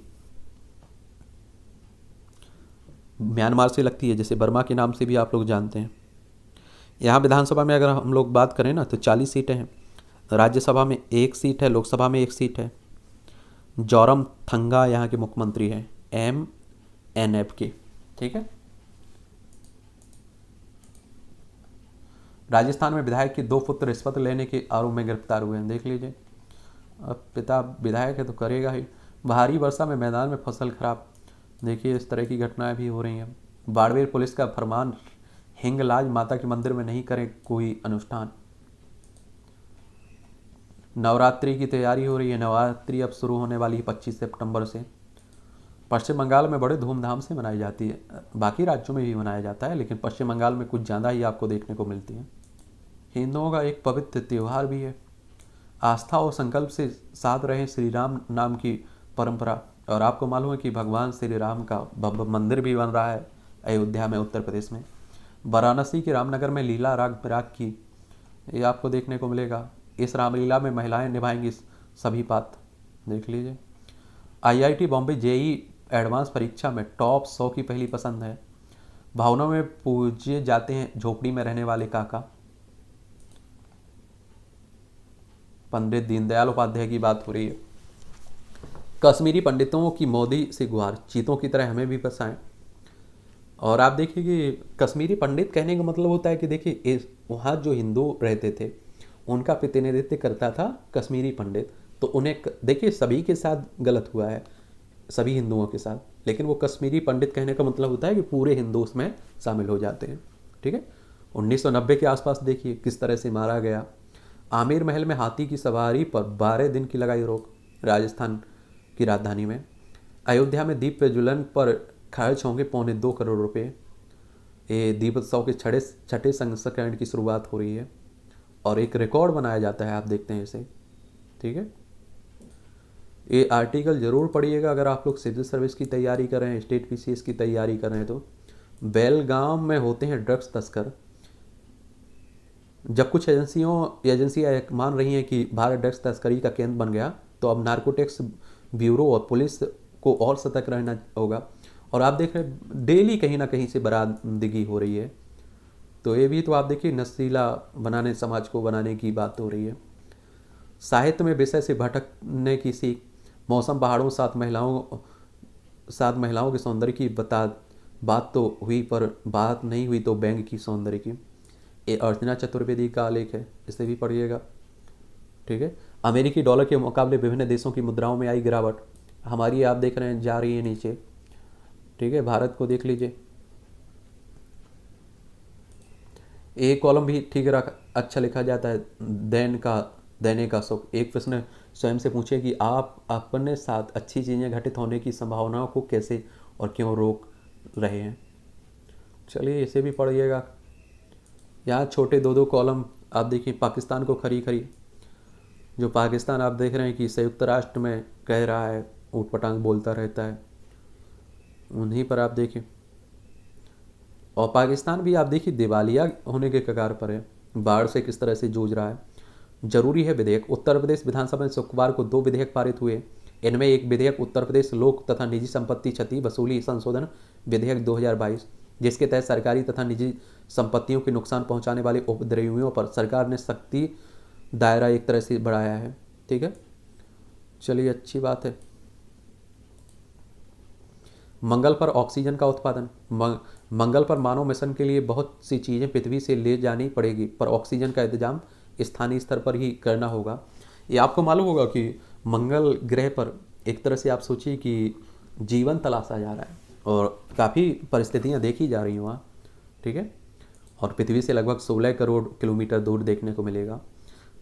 म्यांमार से लगती है, जैसे बर्मा के नाम से भी आप लोग जानते हैं। यहाँ विधानसभा में अगर हम लोग बात करें ना तो 40 सीटें हैं, राज्यसभा में 1 सीट है, लोकसभा में 1 सीट है। जोरम थंगा यहाँ के मुख्यमंत्री हैं, MNF के, ठीक है। राजस्थान में विधायक के 2 पुत्र रिश्वत लेने के आरोप में गिरफ्तार हुए हैं, देख लीजिए। अब पिता विधायक है तो करेगा ही। भारी वर्षा में मैदान में फसल खराब, देखिए इस तरह की घटनाएं भी हो रही हैं। बाड़मेर पुलिस का फरमान, हिंगलाज माता के मंदिर में नहीं करें कोई अनुष्ठान। नवरात्रि की तैयारी हो रही है, नवरात्रि अब शुरू होने वाली है 25 सितंबर से। पश्चिम बंगाल में बड़े धूमधाम से मनाई जाती है, बाकी राज्यों में भी मनाया जाता है, लेकिन पश्चिम बंगाल में कुछ ज़्यादा ही आपको देखने को मिलती है। हिंदुओं का एक पवित्र त्यौहार भी है, आस्था और संकल्प से साथ रहे श्री राम नाम की परंपरा। और आपको मालूम है कि भगवान श्री राम का भव्य मंदिर भी बन रहा है अयोध्या में, उत्तर प्रदेश में। वाराणसी के रामनगर में लीला राग बिराग की, ये आपको देखने को मिलेगा। इस रामलीला में महिलाएं निभाएंगी सभी पात्र, देख लीजिए। IIT बॉम्बे JEE एडवांस परीक्षा में टॉप 100 की पहली पसंद है। भावनाओं में पूजे जाते हैं झोपड़ी में रहने वाले काका। पंडित दीनदयाल उपाध्याय की बात हो रही है। कश्मीरी पंडितों की मोदी से गुहार, चीतों की तरह हमें भी बसाएं। और आप देखिए कि कश्मीरी पंडित कहने का मतलब होता है कि देखिए वहाँ जो हिंदू रहते थे उनका प्रतिनिधित्व करता था कश्मीरी पंडित। तो उन्हें देखिए सभी के साथ गलत हुआ है, सभी हिंदुओं के साथ, लेकिन वो कश्मीरी पंडित कहने का मतलब होता है कि पूरे हिंदू उसमें शामिल हो जाते हैं, ठीक है। 1990 के आसपास देखिए किस तरह से मारा गया। आमेर महल में हाथी की सवारी पर 12 दिन की लगाई रोक, राजस्थान की राजधानी में। अयोध्या में दीप प्रज्वलन पर खर्च होंगे 2.25 करोड़ रुपये। ये दीपोत्सव के छठे संस्करण की शुरुआत हो रही है और एक रिकॉर्ड बनाया जाता है, आप देखते हैं इसे, ठीक है। ये आर्टिकल ज़रूर पढ़िएगा अगर आप लोग सिविल सर्विस की तैयारी कर रहे हैं, स्टेट PCS की तैयारी कर रहे हैं। तो बेलगाम में होते हैं ड्रग्स तस्कर। जब कुछ एजेंसियाँ मान रही हैं कि भारत ड्रग्स तस्करी का केंद्र बन गया, तो अब नार्कोटिक्स ब्यूरो और पुलिस को और सतर्क रहना होगा। और आप देख रहे हैं डेली कहीं ना कहीं से बरामदगी हो रही है। तो ये भी तो आप देखिए नस्लीला बनाने, समाज को बनाने की बात हो रही है। साहित्य में विषय से भटकने की सीख, मौसम, पहाड़ों, सात महिलाओं के सौंदर्य की बात तो हुई, पर बात नहीं हुई तो बैंग की सौंदर्य की। ये अर्चना चतुर्वेदी का आलेख है, इसे भी पढ़िएगा, ठीक है। अमेरिकी डॉलर के मुकाबले विभिन्न देशों की मुद्राओं में आई गिरावट, हमारी आप देख रहे हैं जा रही है नीचे, ठीक है। भारत को देख लीजिए, एक कॉलम भी ठीक अच्छा लिखा जाता है, देने का सुख। एक प्रश्न स्वयं से पूछे कि आप अपने साथ अच्छी चीज़ें घटित होने की संभावनाओं को कैसे और क्यों रोक रहे हैं। चलिए इसे भी पढ़िएगा। यहाँ छोटे 2-2 कॉलम आप देखिए, पाकिस्तान को खरी खरी, जो पाकिस्तान आप देख रहे हैं कि संयुक्त राष्ट्र में कह रहा है, ऊट पटांग बोलता रहता है, उन्हीं पर आप देखिए। और पाकिस्तान भी आप देखिए दिवालिया होने के कगार पर है, बाढ़ से किस तरह से जूझ रहा है। जरूरी है विधेयक, उत्तर प्रदेश विधानसभा में शुक्रवार को 2 विधेयक पारित हुए। इनमें एक विधेयक उत्तर प्रदेश लोक तथा निजी संपत्ति क्षति वसूली संशोधन विधेयक 2022, जिसके तहत सरकारी तथा निजी संपत्तियों के नुकसान पहुंचाने वाले उपद्रवियों पर सरकार ने सख्ती दायरा एक तरह से बढ़ाया है, ठीक है। चलिए अच्छी बात है। मंगल पर ऑक्सीजन का उत्पादन, मंगल पर मानव मिशन के लिए बहुत सी चीज़ें पृथ्वी से ले जानी पड़ेगी, पर ऑक्सीजन का इंतजाम स्थानीय स्तर पर ही करना होगा। ये आपको मालूम होगा कि मंगल ग्रह पर एक तरह से आप सोचिए कि जीवन तलाशा जा रहा है और काफ़ी परिस्थितियाँ देखी जा रही हैं वहाँ, ठीक है। और पृथ्वी से लगभग 16 करोड़ किलोमीटर दूर देखने को मिलेगा।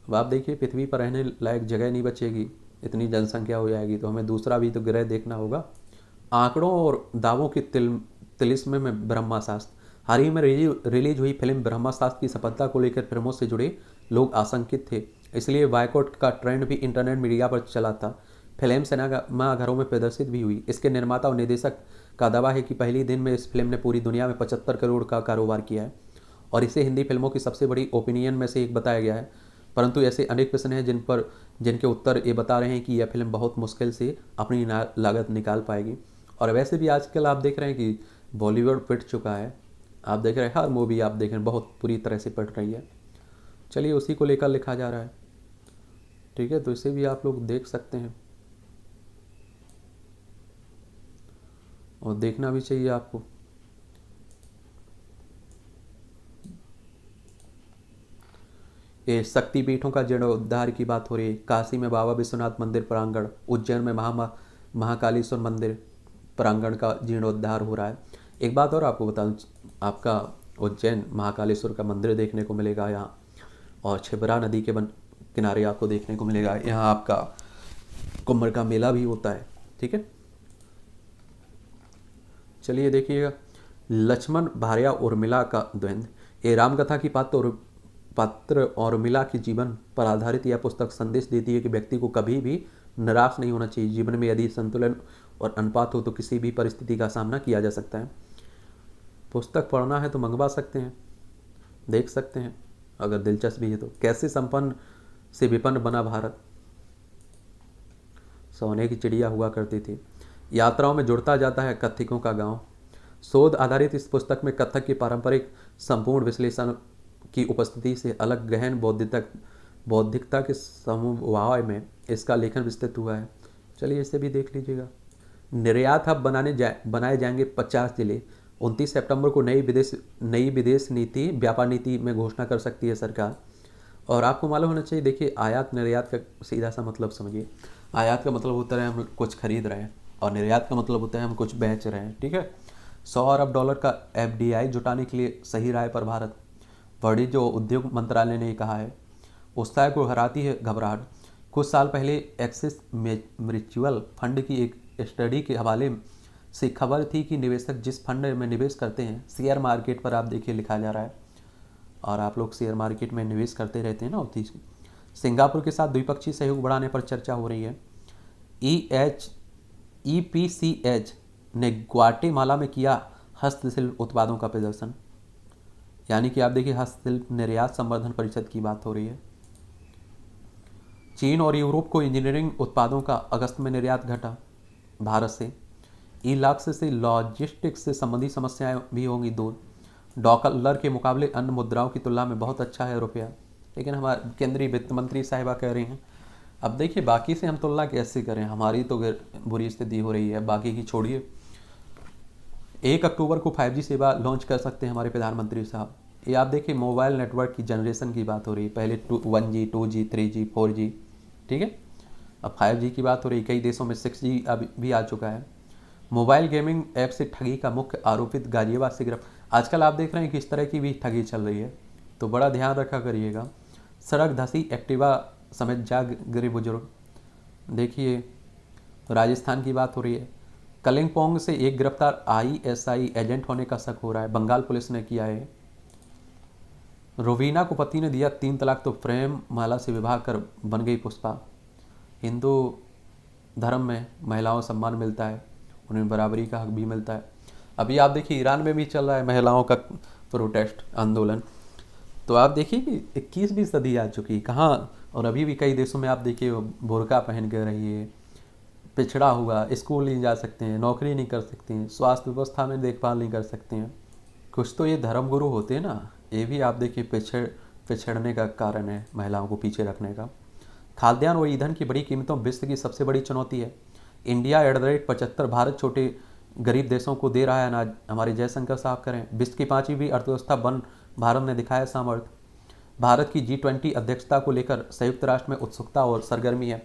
अब आप देखिए पृथ्वी पर रहने लायक जगह नहीं बचेगी, इतनी जनसंख्या हो जाएगी, तो हमें दूसरा भी तो ग्रह देखना होगा। आंकड़ों और दावों की तिलिस्म में ब्रह्मास्त्र, हाल ही में रिलीज हुई फिल्म ब्रह्मास्त्र की सफलता को लेकर फिल्मों से जुड़े लोग आशंकित थे, इसलिए बायकॉट का ट्रेंड भी इंटरनेट मीडिया पर चला था। फिल्म सिनेमाघरों में प्रदर्शित भी हुई। इसके निर्माता और निर्देशक का दावा है कि पहली दिन में इस फिल्म ने पूरी दुनिया में 75 करोड़ का कारोबार किया है और इसे हिंदी फिल्मों की सबसे बड़ी ओपिनियन में से एक बताया गया है। परंतु ऐसे अनेक प्रश्न हैं जिनके उत्तर ये बता रहे हैं कि यह फिल्म बहुत मुश्किल से अपनी लागत निकाल पाएगी। और वैसे भी आजकल आप देख रहे हैं कि बॉलीवुड पिट चुका है। आप देख रहे हैं हर मूवी आप देख रहे हैं बहुत पूरी तरह से पिट रही है। चलिए उसी को लेकर लिखा जा रहा है, ठीक है, तो इसे भी आप लोग देख सकते हैं और देखना भी चाहिए आपको। ये शक्तिपीठों का जीर्णोद्धार की बात हो रही है। काशी में बाबा विश्वनाथ मंदिर प्रांगण, उज्जैन में महाकालेश्वर मंदिर प्रांगण का जीर्णोद्धार हो रहा है। एक बात और आपको बता दूं, आपका उज्जैन महाकालेश्वर का मंदिर देखने को मिलेगा यहाँ, और छिबरा नदी के किनारे आपको देखने को मिलेगा। यहाँ आपका कुंभ का मेला भी होता है, ठीक है। चलिए देखिएगा, लक्ष्मण भार्या उर्मिला का द्वंद्व। ये रामकथा की पात्र और उर्मिला के जीवन पर आधारित यह पुस्तक संदेश देती है कि व्यक्ति को कभी भी निराश नहीं होना चाहिए। जीवन में यदि संतुलन और अनुपात हो तो किसी भी परिस्थिति का सामना किया जा सकता है। पुस्तक पढ़ना है तो मंगवा सकते हैं, देख सकते हैं अगर दिलचस्पी है तो। कैसे संपन्न से विपन्न बना भारत, सोने की चिड़िया हुआ करती थी। यात्राओं में जुड़ता जाता है कथिकों का गांव। शोध आधारित इस पुस्तक में कथक की पारंपरिक संपूर्ण विश्लेषण की उपस्थिति से अलग गहन बौद्धिकता के समवाय में इसका लेखन विस्तृत हुआ है। चलिए इसे भी देख लीजिएगा। निर्यात हब बनाए जाएंगे 50 जिले। 29 सितंबर को नई विदेश नीति व्यापार नीति में घोषणा कर सकती है सरकार। और आपको मालूम होना चाहिए, देखिए आयात निर्यात का सीधा सा मतलब समझिए। आयात का मतलब होता है हम कुछ खरीद रहे हैं और निर्यात का मतलब होता है हम कुछ बेच रहे हैं, ठीक है। 100 अरब डॉलर का FDI जुटाने के लिए सही राय पर भारत। वाणिज्य और उद्योग मंत्रालय ने कहा है। उत्साह को हराती है घबराहट। कुछ साल पहले एक्सिस म्यूचुअल फंड की एक स्टडी के हवाले से खबर थी कि निवेशक जिस फंड में निवेश करते हैं, शेयर मार्केट पर आप देखिए लिखा जा रहा है, और आप लोग शेयर मार्केट में निवेश करते रहते हैं ना। होती सिंगापुर के साथ द्विपक्षीय सहयोग बढ़ाने पर चर्चा हो रही है। EPCH ने ग्वाटेमाला में किया हस्तशिल्प उत्पादों का प्रदर्शन। यानी कि आप देखिए हस्तशिल्प निर्यात संवर्धन परिषद की बात हो रही है। चीन और यूरोप को इंजीनियरिंग उत्पादों का अगस्त में निर्यात घटा भारत से। ई-लाक्स से लॉजिस्टिक्स से संबंधी समस्याएं भी होंगी दूर। डॉलर के मुकाबले अन्य मुद्राओं की तुलना में बहुत अच्छा है रुपया, लेकिन हमारे केंद्रीय वित्त मंत्री साहिबा कह रही हैं। अब देखिए बाकी से हम तुलना कैसे करें, हमारी तो बुरी स्थिति हो रही है, बाकी की छोड़िए। 1 अक्टूबर को 5G सेवा लॉन्च कर सकते हैं हमारे प्रधानमंत्री साहब। ये आप देखिए मोबाइल नेटवर्क की जनरेशन की बात हो रही है। पहले 1G 2G 3G 4G, ठीक है, अब 5G की बात हो रही है। कई देशों में 6G अब भी आ चुका है। मोबाइल गेमिंग ऐप से ठगी का मुख्य आरोपित गाजियाबाद से गिरफ्तार। आजकल आप देख रहे हैं कि इस तरह की भी ठगी चल रही है, तो बड़ा ध्यान रखा करिएगा। सड़क धंसी एक्टिवा समेत जाग गिरे बुजुर्ग। देखिए राजस्थान की बात हो रही है। कलिंपोंग से एक गिरफ्तार ISI एजेंट होने का शक हो रहा है, बंगाल पुलिस ने किया है। रोवीना को पति ने दिया 3 तलाक तो प्रेम माला से विवाह कर बन गई पुष्पा। हिंदू धर्म में महिलाओं को सम्मान मिलता है, उन्हें बराबरी का हक भी मिलता है। अभी आप देखिए ईरान में भी चल रहा है महिलाओं का प्रोटेस्ट आंदोलन। तो आप देखिए कि 21वीं सदी आ चुकी, कहाँ, और अभी भी कई देशों में आप देखिए बुर्का पहन कर रही है, पिछड़ा हुआ, स्कूल नहीं जा सकते हैं, नौकरी नहीं कर सकते हैं, स्वास्थ्य व्यवस्था में देखभाल नहीं कर सकते हैं। कुछ तो ये धर्मगुरु होते हैं ना, ये भी आप देखिए पिछड़ने का कारण है, महिलाओं को पीछे रखने का। खाद्यान्न और ईंधन की बड़ी कीमतों विश्व की सबसे बड़ी चुनौती है। इंडिया @ 75, भारत छोटे गरीब देशों को दे रहा है अनाज। हमारे जयशंकर साहब करें। विश्व की 5वीं अर्थव्यवस्था बन भारत ने दिखाया सामर्थ्य। भारत की G20 अध्यक्षता को लेकर संयुक्त राष्ट्र में उत्सुकता और सरगर्मी है।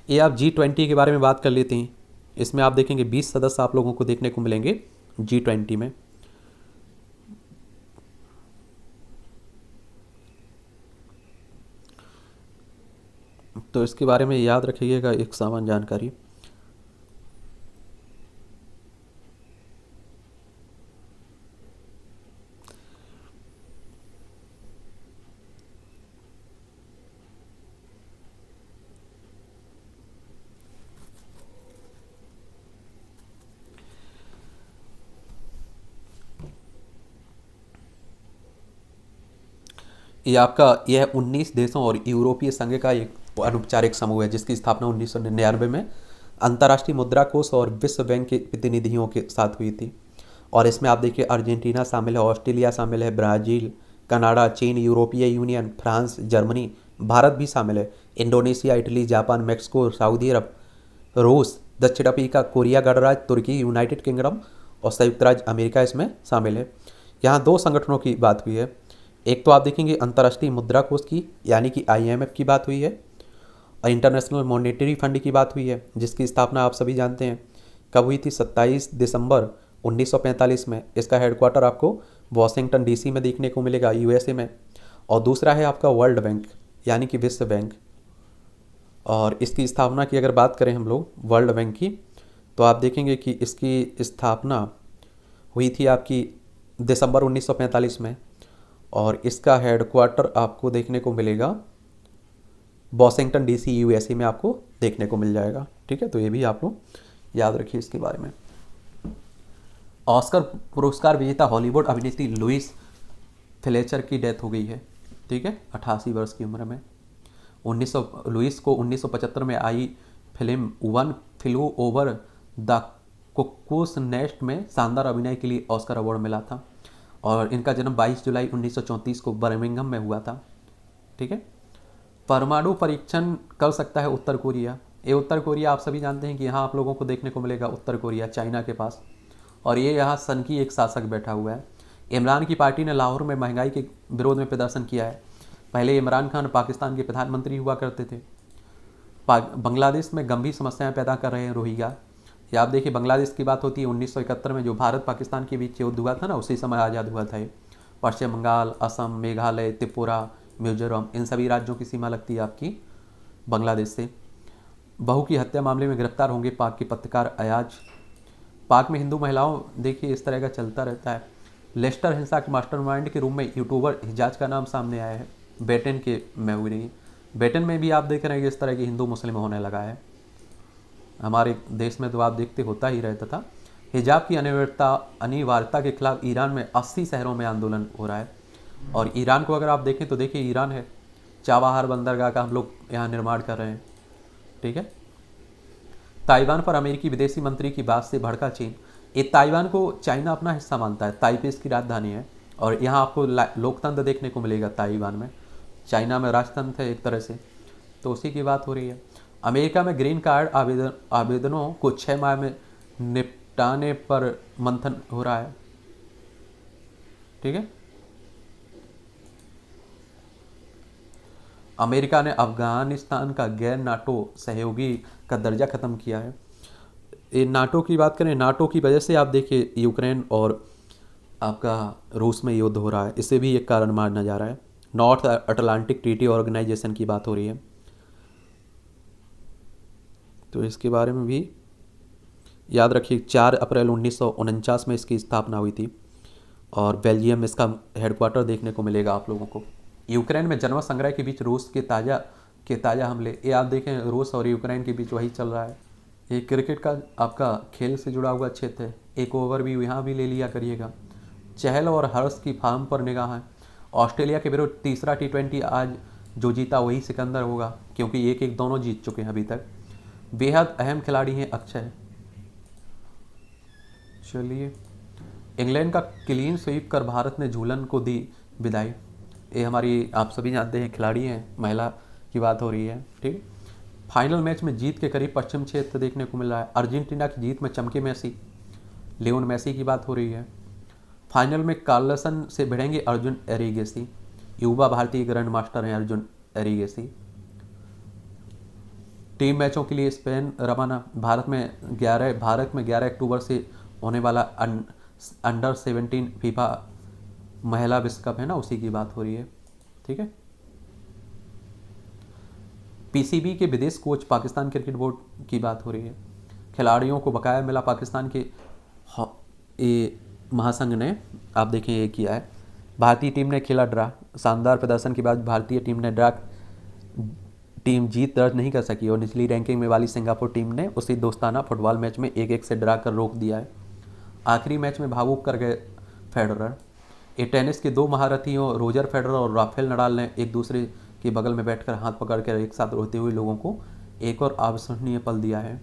ये आप G20 के बारे में बात कर लेते हैं। इसमें आप देखेंगे 20 सदस्य आप लोगों को देखने को मिलेंगे G20 में। तो इसके बारे में याद रखिएगा एक सामान्य जानकारी। ये आपका यह 19 देशों और यूरोपीय संघ का एक अनौपचारिक समूह है जिसकी स्थापना 1999 में अंतर्राष्ट्रीय मुद्रा कोष और विश्व बैंक के प्रतिनिधियों के साथ हुई थी। और इसमें आप देखिए अर्जेंटीना शामिल है, ऑस्ट्रेलिया शामिल है, ब्राज़ील, कनाडा, चीन, यूरोपीय यूनियन, फ्रांस, जर्मनी, भारत भी शामिल है, इंडोनेशिया, इटली, जापान, मैक्सिको, सऊदी अरब, रूस, दक्षिण अफ्रीका, कोरिया गणराज्य, तुर्की, यूनाइटेड किंगडम और संयुक्त राज्य अमेरिका इसमें शामिल है। यहाँ दो संगठनों की बात हुई है। एक तो आप देखेंगे अंतर्राष्ट्रीय मुद्रा कोष की यानी कि IMF की बात हुई है और इंटरनेशनल मॉनेटरी फंड की बात हुई है जिसकी स्थापना आप सभी जानते हैं कब हुई थी, 27 दिसंबर 1945 में। इसका हेडक्वार्टर आपको वॉशिंगटन DC में देखने को मिलेगा, USA में। और दूसरा है आपका वर्ल्ड बैंक यानी कि विश्व बैंक। और इसकी स्थापना की अगर बात करें हम लोग वर्ल्ड बैंक की, तो आप देखेंगे कि इसकी स्थापना हुई थी आपकी दिसंबर 1945 में और इसका हेडक्वार्टर आपको देखने को मिलेगा वॉशिंगटन DC USA में आपको देखने को मिल जाएगा। ठीक है, तो ये भी आप लोग याद रखिए इसके बारे में। ऑस्कर पुरस्कार विजेता हॉलीवुड अभिनेत्री लुइस फ्लेचर की डेथ हो गई है। ठीक है, 88 वर्ष की उम्र में। लुइस को 1975 में आई film one flew over the cuckoo's nest में शानदार अभिनय के लिए ऑस्कर अवार्ड मिला था और इनका जन्म 22 जुलाई 1934 को बर्मिंघम में हुआ था। ठीक है, परमाणु परीक्षण कर सकता है उत्तर कोरिया। ये उत्तर कोरिया आप सभी जानते हैं कि यहाँ आप लोगों को देखने को मिलेगा उत्तर कोरिया चाइना के पास, और ये यहाँ सन की एक शासक बैठा हुआ है। इमरान की पार्टी ने लाहौर में महंगाई के विरोध में प्रदर्शन किया है। पहले इमरान खान पाकिस्तान के प्रधानमंत्री हुआ करते थे। बांग्लादेश में गंभीर समस्याएं पैदा कर रहे हैं रोहिंग्या। या आप देखिए बांग्लादेश की बात होती है 1971 में जो भारत पाकिस्तान के बीच युद्ध हुआ था ना, उसी समय आज़ाद हुआ था। पश्चिम बंगाल, असम, मेघालय, त्रिपुरा, मिजोरम, इन सभी राज्यों की सीमा लगती है आपकी बांग्लादेश से। बहू की हत्या मामले में गिरफ्तार होंगे पाक के पत्रकार अयाज। पाक में हिंदू महिलाओं देखिए इस तरह का चलता रहता है। लेस्टर हिंसा के मास्टरमाइंड के रूप में यूट्यूबर हिजाज का नाम सामने आया है। ब्रिटेन के में हुई नहीं, ब्रिटेन में भी आप देख रहे हैं कि इस तरह की हिंदू मुस्लिम होने लगा है। हमारे देश में तो आप देखते होता ही रहता था। हिजाब की अनिवार्यता के खिलाफ ईरान में 80 शहरों में आंदोलन हो रहा है। और ईरान को अगर आप देखें तो देखिए ईरान है, चाबहार बंदरगाह का हम लोग यहाँ निर्माण कर रहे हैं। ठीक है, ताइवान पर अमेरिकी विदेशी मंत्री की बात से भड़का चीन। ये ताइवान को चाइना अपना हिस्सा मानता है, ताइपे इसकी राजधानी है और यहाँ आपको लोकतंत्र देखने को मिलेगा ताइवान में। चाइना में राजतंत्र है एक तरह से, तो उसी की बात हो रही है। अमेरिका में ग्रीन कार्ड आवेदनों को 6 माह में निपटाने पर मंथन हो रहा है। ठीक है, अमेरिका ने अफगानिस्तान का गैर नाटो सहयोगी का दर्जा खत्म किया है। ये नाटो की बात करें, नाटो की वजह से आप देखिए यूक्रेन और आपका रूस में युद्ध हो रहा है, इसे भी एक कारण माना जा रहा है। नॉर्थ अटलांटिक ट्रीटी ऑर्गेनाइजेशन की बात हो रही है, तो इसके बारे में भी याद रखिए। 4 अप्रैल 1949 में इसकी स्थापना हुई थी और बेल्जियम में इसका हेडक्वार्टर देखने को मिलेगा आप लोगों को। यूक्रेन में जनवत संग्रह के बीच रूस के ताज़ा हमले, ये आप देखें रूस और यूक्रेन के बीच वही चल रहा है। ये क्रिकेट का आपका खेल से जुड़ा हुआ क्षेत्र है, एक ओवर भी यहाँ भी ले लिया करिएगा। चहल और हर्ष की फार्म पर निगाह है। ऑस्ट्रेलिया के विरुद्ध तीसरा T20 आज जो जीता वही सिकंदर होगा, क्योंकि 1-1 दोनों जीत चुके हैं अभी तक। बेहद अहम खिलाड़ी हैं अक्षय। चलिए, इंग्लैंड का क्लीन स्वीप कर भारत ने झूलन को दी विदाई। ये हमारी आप सभी जानते हैं खिलाड़ी हैं, महिला की बात हो रही है। ठीक, फाइनल मैच में जीत के करीब पश्चिम क्षेत्र देखने को मिल रहा है। अर्जेंटीना की जीत में चमके मेसी, लियोन मेसी की बात हो रही है। फाइनल में कार्लसन से भिड़ेंगे अर्जुन एरिगेसी। युवा भारतीय ग्रैंड मास्टर हैं अर्जुन एरिगेसी। टीम मैचों के लिए स्पेन रवाना। भारत में 11 अक्टूबर से होने वाला अंडर 17 फीफा महिला विश्व कप है ना, उसी की बात हो रही है। ठीक है, PCB के विदेश कोच पाकिस्तान क्रिकेट बोर्ड की बात हो रही है। खिलाड़ियों को बकाया मिला, पाकिस्तान के महासंघ ने आप देखें ये किया है। भारतीय टीम ने खेला ड्रा। शानदार प्रदर्शन के बाद भारतीय टीम जीत दर्ज नहीं कर सकी और निचली रैंकिंग में वाली सिंगापुर टीम ने उसी दोस्ताना फुटबॉल मैच में 1-1 से ड्रा कर रोक दिया है। आखिरी मैच में भावुक कर गए फेडरर। ये टेनिस के दो महारथियों रोजर फेडरर और राफेल नडाल ने एक दूसरे के बगल में बैठकर हाथ पकड़कर एक साथ रोते हुए लोगों को एक और अविस्मरणीय पल दिया है।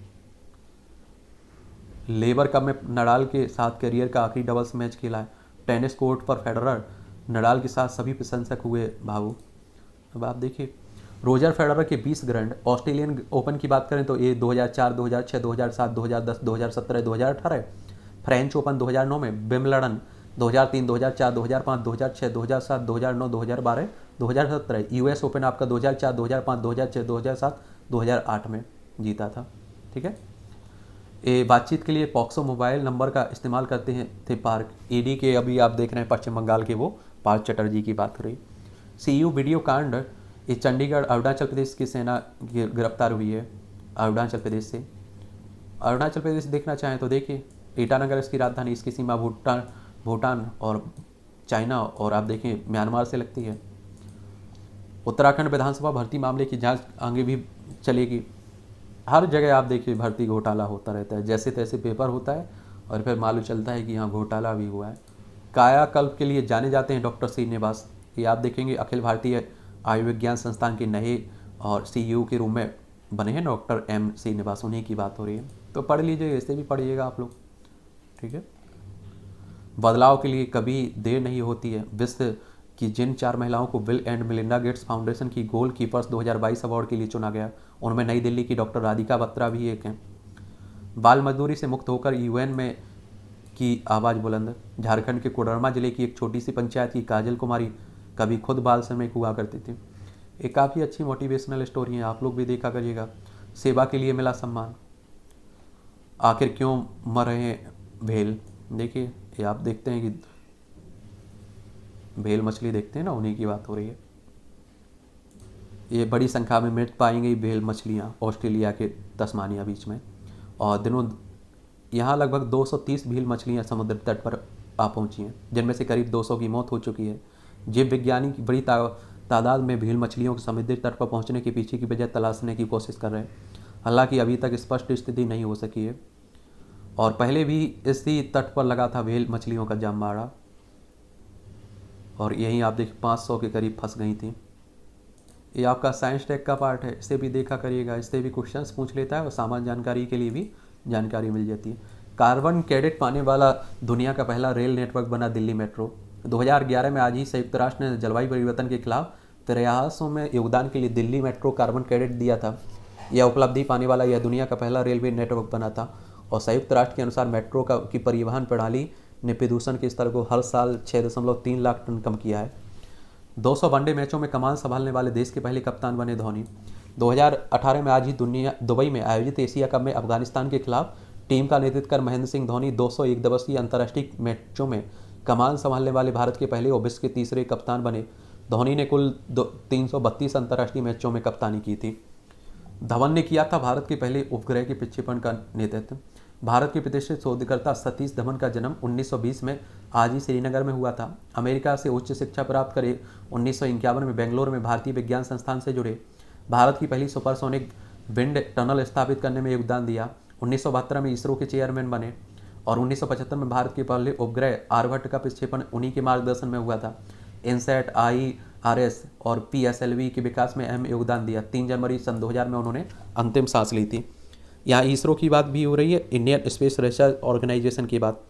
लेबर कप में नडाल के साथ करियर का आखिरी डबल्स मैच खेला है। टेनिस कोर्ट पर फेडरर नडाल के साथ सभी प्रशंसक हुए भावुक। अब आप देखिए रोजर फेडरर के 20 ग्रैंड ऑस्ट्रेलियन ओपन की बात करें तो ये 2004, 2006, 2007, 2010, 2017, 2018, फ्रेंच ओपन 2009 में, विंबलडन 2003, 2004, 2005, 2006, 2007, 2009, 2012, 2017, यूएस ओपन आपका 2004, 2005, 2006, 2007, 2008 में जीता था। ठीक है, ये बातचीत के लिए पॉक्सो मोबाइल नंबर का इस्तेमाल करते हैं थे पार्क। ईडी के अभी आप देख रहे हैं पश्चिम बंगाल के वो पार्थ चटर्जी की बात हो रही। सीयू वीडियो कांड, ये चंडीगढ़ अरुणाचल प्रदेश की सेना गिरफ्तार हुई है अरुणाचल प्रदेश से। अरुणाचल प्रदेश देखना चाहें तो देखिए, ईटानगर इसकी राजधानी, इसकी सीमा भूटान और चाइना और आप देखें म्यांमार से लगती है। उत्तराखंड विधानसभा भर्ती मामले की जांच आगे भी चलेगी। हर जगह आप देखिए भर्ती घोटाला होता रहता है, जैसे तैसे पेपर होता है और फिर मालूम चलता है कि यहाँ घोटाला भी हुआ है। कायाकल्प के लिए जाने जाते हैं डॉक्टर श्रीनिवास, ये आप देखेंगे अखिल भारतीय आयुर्विज्ञान संस्थान के नए और सीईओ के रूम में बने हैं डॉक्टर एम श्रीनिवास, उन्हीं की बात हो रही है। तो पढ़ लीजिए, इसे भी पढ़िएगा आप लोग। ठीक है, बदलाव के लिए कभी देर नहीं होती है। विश्व की जिन 4 महिलाओं को bill and Melinda Gates foundation की गोल कीपर्स 2022 अवार्ड के लिए चुना गया, उनमें नई दिल्ली की डॉक्टर राधिका बत्रा भी एक हैं। बाल मजदूरी से मुक्त होकर यूएन में की आवाज़ बुलंद। झारखंड के कोडरमा जिले की एक छोटी सी पंचायत की काजल कुमारी कभी खुद बाल श्रमिक हुआ करती थी। एक काफ़ी अच्छी मोटिवेशनल स्टोरी है, आप लोग भी देखा करिएगा। सेवा के लिए मिला सम्मान। आखिर क्यों मर रहे हैं भेल, देखिए ये आप देखते हैं कि भेल मछली देखते हैं ना, उन्हीं की बात हो रही है। ये बड़ी संख्या में मृत पाई गई भेल मछलियाँ ऑस्ट्रेलिया के तस्मानिया बीच में, और दिनों यहाँ लगभग 230 भेल मछलियाँ समुद्र तट पर आ पहुँची हैं, जिनमें से करीब 200 की मौत हो चुकी है। जीव विज्ञानी की बड़ी तादाद में भेल मछलियों को समुद्री तट पर पहुँचने के पीछे की वजह तलाशने की कोशिश कर रहे हैं। हालांकि अभी तक स्पष्ट स्थिति नहीं हो सकी है, और पहले भी इसी तट पर लगा था भेल मछलियों का जामबाड़ा, और यहीं आप देखिए 500 के करीब फंस गई थी। ये आपका साइंस टेक का पार्ट है, इसे भी देखा करिएगा, इससे भी क्वेश्चंस पूछ लेता है और सामान्य जानकारी के लिए भी जानकारी मिल जाती है। कार्बन क्रेडिट पाने वाला दुनिया का पहला रेल नेटवर्क बना दिल्ली मेट्रो। 2011 में आज ही संयुक्त राष्ट्र ने जलवायु परिवर्तन के खिलाफ प्रयासों में योगदान के लिए दिल्ली मेट्रो कार्बन क्रेडिट दिया था। यह उपलब्धि पाने वाला यह दुनिया का पहला रेलवे नेटवर्क बना था, और संयुक्त राष्ट्र के अनुसार मेट्रो की परिवहन प्रणाली ने प्रदूषण के स्तर को हर साल 6.3 लाख टन कम किया है। 200 वनडे मैचों में कमान संभालने वाले देश के पहले कप्तान बने धोनी। 2018 में आज ही दुबई में आयोजित एशिया कप में अफगानिस्तान के खिलाफ टीम का नेतृत्व कर महेंद्र सिंह धोनी 201 दिवसीय अंतर्राष्ट्रीय मैचों में कमान संभालने वाले भारत के पहले और विश्व के तीसरे कप्तान बने। धोनी ने कुल 332 अंतर्राष्ट्रीय मैचों में कप्तानी की थी। धवन ने किया था भारत के पहले उपग्रह के प्रक्षेपण का नेतृत्व। भारत के प्रतिष्ठित शोधकर्ता सतीश धवन का जन्म 1920 में आज ही श्रीनगर में हुआ था। अमेरिका से उच्च शिक्षा प्राप्त करे 1951 में बेंगलोर में भारतीय विज्ञान संस्थान से जुड़े। भारत की पहली सुपरसोनिक विंड टनल स्थापित करने में योगदान दिया। 1972 में इसरो के चेयरमैन बने, और 1975 में भारत के पहले उपग्रह आर्यभट्ट का प्रक्षेपण उन्हीं के मार्गदर्शन में हुआ था। इनसैट, IRS और PSLV के विकास में अहम योगदान दिया। 3 जनवरी सन 2000 में उन्होंने अंतिम सांस ली थी। यहाँ इसरो की बात भी हो रही है, इंडियन स्पेस रिसर्च ऑर्गेनाइजेशन की बात,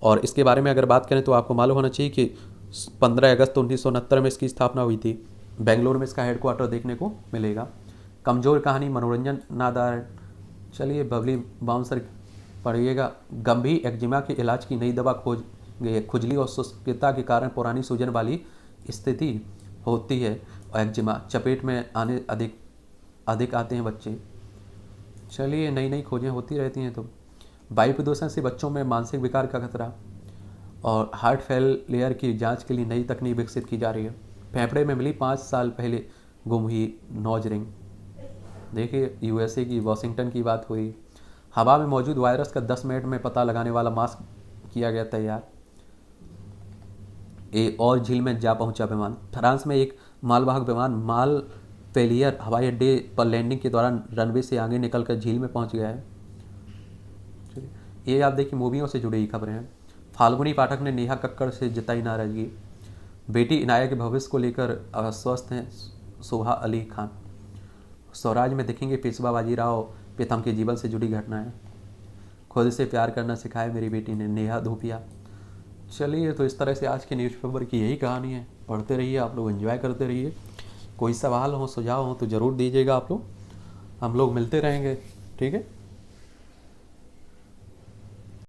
और इसके बारे में अगर बात करें तो आपको मालूम होना चाहिए कि 15 अगस्त 1969 में इसकी स्थापना हुई थी। बेंगलोर में इसका हेडक्वार्टर देखने को मिलेगा। कमजोर कहानी मनोरंजन नादार। चलिए बबली बाउंसर पढ़िएगा। गंभीर एक्जिमा के इलाज की नई दवा खोज गई है। खुजली और शुष्कता के कारण पुरानी सूजन वाली स्थिति होती है और एक्जिमा चपेट में आने अधिक आते हैं बच्चे। चलिए नई नई खोजें होती रहती हैं। तो वायु प्रदूषण से बच्चों में मानसिक विकार का खतरा, और हार्ट फेलियर की जांच के लिए नई तकनीक विकसित की जा रही है। फेफड़े में मिली 5 साल पहले गुम हुई नोज रिंग। देखिए USA की वाशिंगटन की बात हुई। हवा में मौजूद वायरस का 10 मिनट में पता लगाने वाला मास्क किया गया तैयार। और झील में जा पहुंचा विमान। फ्रांस में एक मालवाहक विमान माल फेलियर हवाई अड्डे पर लैंडिंग के दौरान रनवे से आगे निकलकर झील में पहुंच गया है। ये आप देखिए मूवियों से जुड़ी खबरें हैं। फाल्गुनी पाठक ने नेहा कक्कड़ से जताई नाराजगी। बेटी इनाया के भविष्य को लेकर अस्वस्थ हैं सोहा अली खान। स्वराज में देखेंगे पेशवा बाजीराव प्रीतम के जीवन से जुड़ी घटनाएं। खुद से प्यार करना सिखाया मेरी बेटी ने, नेहा धूपिया। चलिए, तो इस तरह से आज के न्यूज़पेपर की यही कहानी है। पढ़ते रहिए आप लोग, एंजॉय करते रहिए। कोई सवाल हो, सुझाव हो तो ज़रूर दीजिएगा आप लोग। हम लोग मिलते रहेंगे, ठीक है।